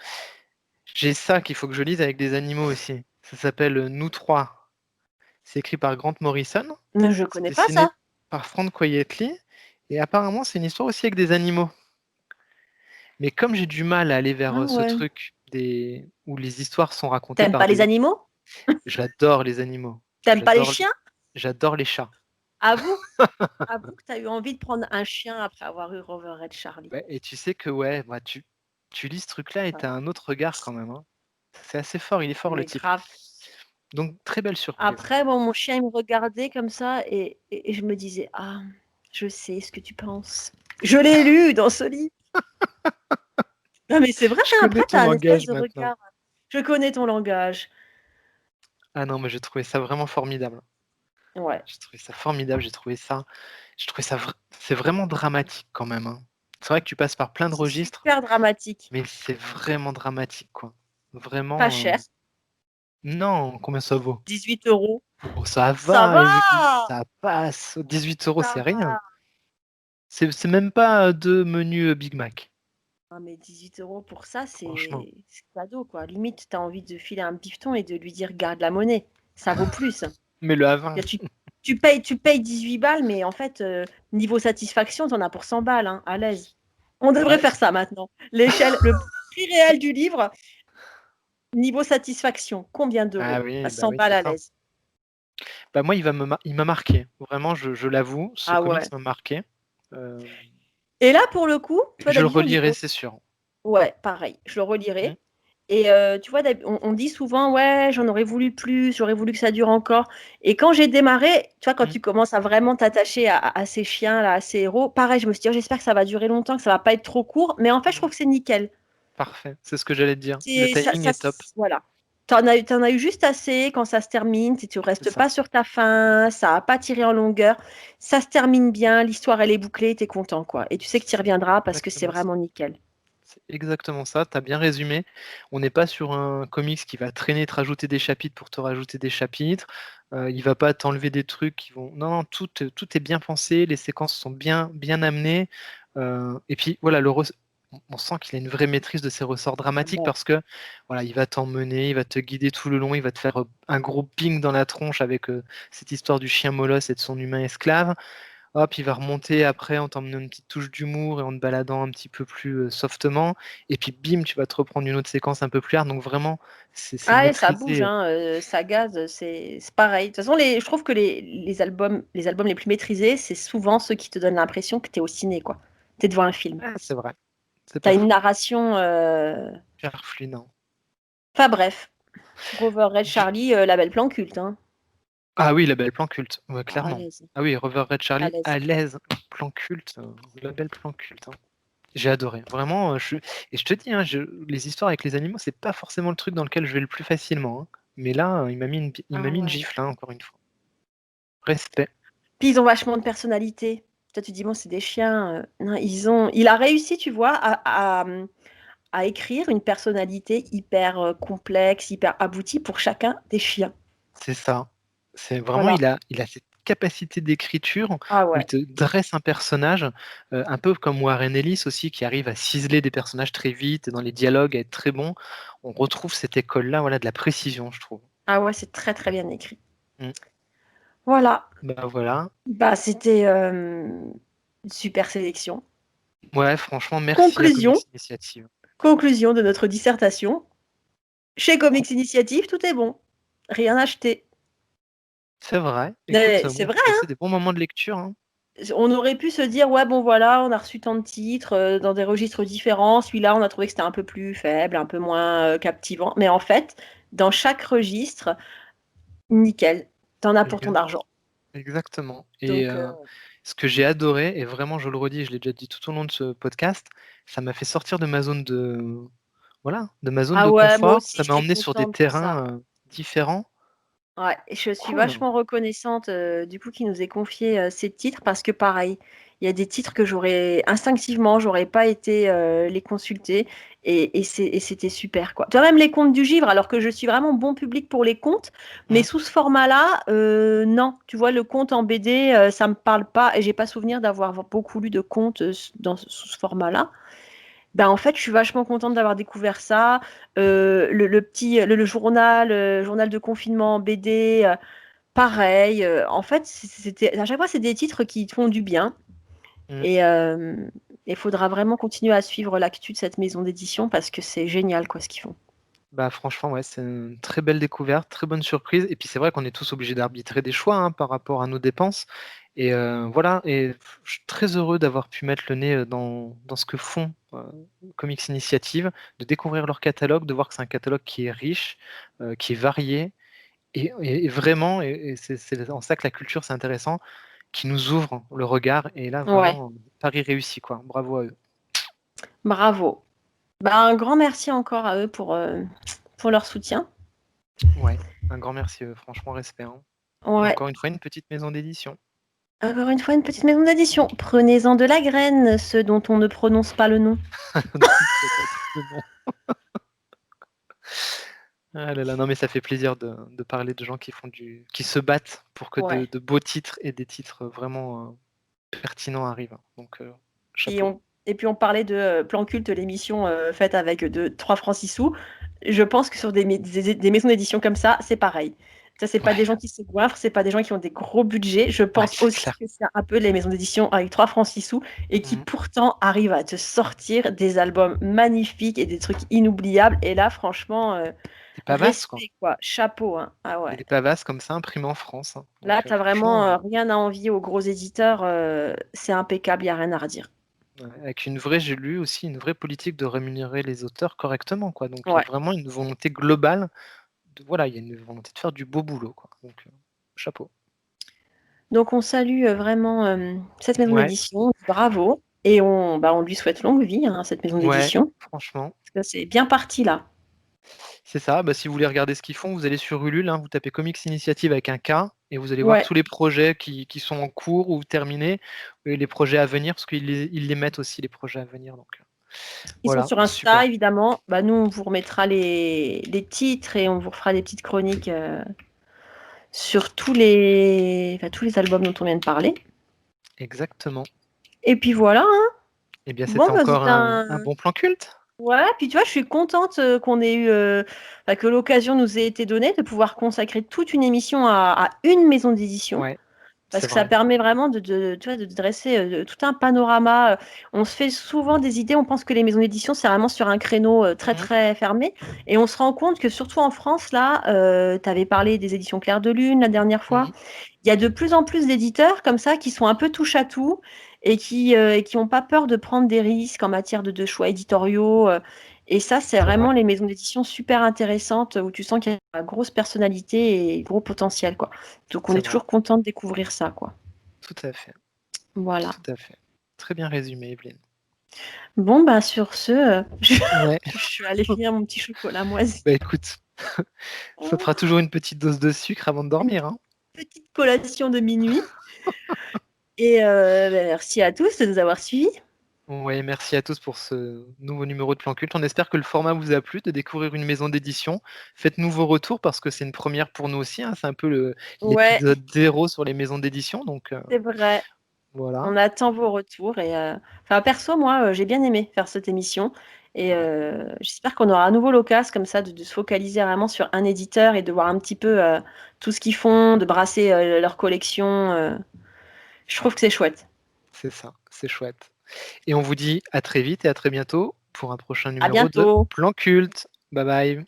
J'ai ça qu'il faut que je lise avec des animaux aussi. Ça s'appelle Nous trois. C'est écrit par Grant Morrison. Mais je C'est connais pas dessiné ça. par Frank Quietly. Et apparemment, c'est une histoire aussi avec des animaux. Mais comme j'ai du mal à aller vers Ah ce ouais. truc où les histoires sont racontées T'aimes par pas les des. animaux? J'adore les animaux. T'aimes pas les J'adore, chiens? j'adore les chats. Avoue, avoue que t'as eu envie de prendre un chien après avoir eu Rover Red Charlie. Ouais, et tu sais que ouais, bah, tu lis ce truc-là et Ouais, tu as un autre regard quand même, hein. C'est assez fort, il est fort le mais type. grave. Donc très belle surprise. Après, bon, mon chien, il me regardait comme ça et je me disais, ah, je sais ce que tu penses. Je l'ai lu dans ce livre. Non, mais c'est vrai, Je hein, après, connais tu ton as un espèce langage de maintenant. regard. Je connais ton langage. Ah non, mais j'ai trouvé ça vraiment formidable. Ouais. J'ai trouvé ça formidable, j'ai trouvé ça c'est vraiment dramatique quand même, hein. C'est vrai que tu passes par plein de C'est registres, super dramatique. mais c'est vraiment dramatique, quoi. Pas Vraiment, cher, non, combien ça vaut? 18 €. Oh ça Ça va, va! ça passe, 18 € Ça c'est rien. va! C'est même pas, 2 menus, Big Mac, Ah mais 18 € pour ça, franchement. c'est cadeau, quoi. Limite, tu as envie de filer un bifton et de lui dire: «Garde la monnaie». Ça vaut plus. Mets-le à 20. Là, tu payes 18 balles, mais en fait, niveau satisfaction, tu en as pour 100 balles, hein, à l'aise. On devrait Ouais, faire ça maintenant. Le prix réel du livre, niveau satisfaction, combien ah d'euros? À oui, bah 100 oui, balles c'est à ça. l'aise. Bah, moi, il m'a marqué. Vraiment, je l'avoue, ce Ah ouais. comics m'a marqué. Hem, Et là, pour le coup, tu vois, je le d'habitude, on dit relirai, c'est sûr. ouais, pareil, je le Mmh. relirai. Et tu vois, on dit souvent: «Ouais, j'en aurais voulu plus, j'aurais voulu que ça dure encore». Et quand j'ai démarré, tu vois, quand Mmh. tu commences à vraiment t'attacher à ces chiens-là, à ces héros, pareil, je me suis dit: «Oh, j'espère que ça va durer longtemps, que ça va pas être trop court». Mais en fait, je trouve Mmh. que c'est nickel. Parfait, c'est ce que j'allais te dire. Le C'est ça timing ça est top, s Voilà. Tu en as eu juste assez quand ça se termine, tu c'est restes ça, pas sur ta faim, ça a pas tiré en longueur, ça se termine bien, l'histoire elle est bouclée, tu es content, quoi. Et tu sais que tu y c'est reviendras parce que c'est exactement ça. vraiment nickel. C'est exactement ça, tu as bien résumé. On n'est pas sur un comics qui va traîner, te rajouter des chapitres pour te rajouter des chapitres. Il va pas t'enlever des trucs qui vont non, non, tout est bien pensé, les séquences sont bien amenées, et puis voilà, on sent qu'il a une vraie maîtrise de ses ressorts Ah dramatiques ouais. parce que, voilà, il va t'emmener, il va te guider tout le long, il va te faire, un gros ping dans la tronche avec, cette histoire du chien molosse et de son humain esclave. Hop, il va remonter après en t'emmenant une petite touche d'humour et en te baladant un petit peu plus, softement et puis bim, tu vas te reprendre une autre séquence un peu plus hard donc vraiment c'est Ah ouais, ça bouge, maîtrisé, hein, ça gaze, c'est pareil. De toute façon, je trouve que les albums les plus maîtrisés, c'est souvent ceux qui te donnent l'impression que tu es au ciné, quoi. Tu es devant un film. ouais, c'est vrai, c'est Tu pas as une faux. narration, Pierre Fluinant. enfin bref, Rover Red J Charlie, label plan culte, hein. Ah oui, label plan culte, ouais, À clairement. l'aise, Ah oui, Rover Red à Charlie, l'aise. à l'aise, plan culte, label plan culte, hein. J'ai adoré, vraiment, je te dis, hein, les histoires avec les animaux, c'est pas forcément le truc dans lequel je vais le plus facilement, hein, mais là, il m'a Ah mis une ouais. gifle, hein, encore une fois. Respect. Puis ils ont vachement de personnalité. Toi, tu dis: «Bon, c'est des chiens», non, il a réussi, tu vois, à écrire une personnalité hyper, complexe, hyper aboutie pour chacun des chiens. C'est ça. C'est vraiment Voilà. il a cette capacité d'écriture Ah où il ouais. te dresse un personnage, un peu comme Warren Ellis aussi qui arrive à ciseler des personnages très vite, dans les dialogues, à être très bon. On retrouve cette école-là, voilà, de la précision, je trouve. Ah ouais, c'est très, très bien écrit. Mmh. Voilà. Bah, voilà. Bah, c'était, une super sélection. Ouais, franchement, merci à Conclusion Comics Initiative. conclusion de notre dissertation. Chez Co Comics Initiative, tout est bon. Rien acheté. C'est vrai. Écoute, Mais moi, c'est vrai, j'ai passé des bons moments de lecture, hein. on aurait pu se dire: «Ouais, bon, voilà, on a reçu tant de titres, dans des registres différents. Celui-là, on a trouvé que c'était un peu plus faible, un peu moins, captivant». Mais en fait, dans chaque registre, nickel, tu en as pour ton Exa argent. exactement et Donc ce que j'ai adoré et vraiment je le redis, je l'ai déjà dit tout au long de ce podcast, ça m'a fait sortir de ma zone de voilà, de ma zone ah de ouais, moi confort. aussi, Ça m'a j'étais emmené sur des contente pour ça. terrains, différents. Ouais, et je suis Cool. vachement reconnaissante, du coup, qu'il nous ait confié, ces titres parce que pareil, il y a des titres que j'aurais pas été, les consulter et c'était super, quoi. Tu vois, même les contes du Givre, alors que je suis vraiment bon public pour les contes, mais Mmh. sous ce format-là, non. Tu vois, le conte en BD, ça me parle pas et j'ai pas souvenir d'avoir beaucoup lu de contes, sous ce format-là. Ben, en fait, je suis vachement contente d'avoir découvert ça. Le petit journal de confinement en BD, pareil, en fait, c'était à chaque fois, c'est des titres qui te font du bien Mmh. et il faudra vraiment continuer à suivre l'actu de cette maison d'édition parce que c'est génial, quoi, ce qu'ils font. Bah, franchement, ouais, c'est une très belle découverte, très bonne surprise et puis c'est vrai qu'on est tous obligés d'arbitrer des choix, hein, par rapport à nos dépenses et voilà et je suis très heureux d'avoir pu mettre le nez, dans ce que font, Comics Initiative, de découvrir leur catalogue, de voir que c'est un catalogue qui est riche, qui est varié et vraiment et c'est en ça que la culture, c'est intéressant, qui nous ouvre le regard et là Ouais, vraiment, pari réussi, quoi. Bravo à eux. bravo. Ben, un grand merci encore à eux pour leur soutien. Ouais, un grand merci, franchement respect, hein. Ouais. Encore une fois, une petite maison d'édition. Encore une fois, une petite maison d'édition. Prenez-en de la graine, ceux dont on ne prononce pas le nom. Peut-être que non. Ah là là, non mais ça fait plaisir de parler de gens qui se battent pour que Ouais. de beaux titres et des titres vraiment, pertinents arrivent, hein. Donc Puis chapeau. et puis on parlait de, Plan Culte, l'émission, faite avec, 3 francs 6 sous. Je pense que sur des maisons d'édition comme ça, c'est pareil. Ça, c'est pas Ouais, des gens qui se goinfrent, c'est pas des gens qui ont des gros budgets. Je ouais, pense c'est aussi clair. que c'est un peu les maisons d'édition avec 3 francs 6 sous et qui Mmh. pourtant arrivent à te sortir des albums magnifiques et des trucs inoubliables et là franchement, Des pavasses quoi. respect quoi, chapeau, hein. Ah ouais. Des pavasses comme ça imprimées en France, hein. Là, Donc tu as franchement, vraiment, rien à envier aux gros éditeurs, c'est impeccable, il y a rien à redire. ouais, avec une vraie j'ai lu aussi une vraie politique de rémunérer les auteurs correctement quoi. Donc il y a Ouais. vraiment une volonté globale voilà, il y a une volonté de faire du beau boulot quoi. Donc chapeau. Donc on salue, vraiment, cette maison Ouais, d'édition, bravo et on lui souhaite longue vie, hein, à cette maison ouais, d'édition, franchement. parce que c'est bien parti là. C'est ça, bah, si vous voulez regarder ce qu'ils font, vous allez sur Ulule, hein, vous tapez Comics Initiative avec un K et vous allez voir Ouais, tous les projets qui sont en cours ou terminés et les projets à venir parce qu'ils les mettent aussi les projets à venir donc ils sont voilà, sur Insta super. évidemment. Bah, nous, on vous remettra les titres et on vous refera des petites chroniques, sur tous les albums dont on vient de parler Exactement. et puis voilà, hein. Et bien Bon, c'était bah, encore c'était un un bon plan culte. ouais, puis tu vois, je suis contente, qu'on ait eu, bah, que l'occasion nous ait été donnée de pouvoir consacrer toute une émission à une maison d'édition. Ouais, Parce c'est que ça vrai. permet vraiment tu vois, de dresser, tout un panorama. On se fait souvent des idées, on pense que les maisons d'édition, c'est vraiment sur un créneau, très, Mmh. très fermé et on se rend compte que surtout en France, là, tu avais parlé des éditions Clair de Lune la dernière fois. Mmh. Il y a de plus en plus d'éditeurs comme ça qui sont un peu touche à tout et qui ont pas peur de prendre des risques en matière de choix éditoriaux, et ça, c'est C'est vrai, vraiment les maisons d'édition super intéressantes où tu sens qu'il y a une grosse personnalité et gros potentiel, quoi. Donc on c'est est vrai. toujours content de découvrir ça, quoi. Tout à fait, Voilà. tout à fait. Très bien résumé, Evelyne. Bon, bah, sur ce, Ouais, je vais aller finir mon petit chocolat moisi. bah écoute, ça te fera toujours une petite dose de sucre avant de Une dormir, hein. petite collation de minuit et bah, merci à tous de nous avoir suivis. Ouais, merci à tous pour ce nouveau numéro de Plan Culte. On espère que le format vous a plu, de découvrir une maison d'édition. Faites-nous vos retours parce que c'est une première pour nous aussi, hein. C'est un peu Ouais, l'épisode 0 sur les maisons d'édition. Donc c'est vrai. voilà. On attend vos retours et enfin perso moi, j'ai bien aimé faire cette émission et Ouais, j'espère qu'on aura à nouveau l'occasion comme ça de se focaliser vraiment sur un éditeur et de voir un petit peu, tout ce qu'ils font, de brasser, leur collection, je trouve ouais, que c'est chouette. c'est ça, c'est chouette. Et on vous dit à très vite et à très bientôt pour un prochain À numéro de bientôt. Plan Culte. Bye bye.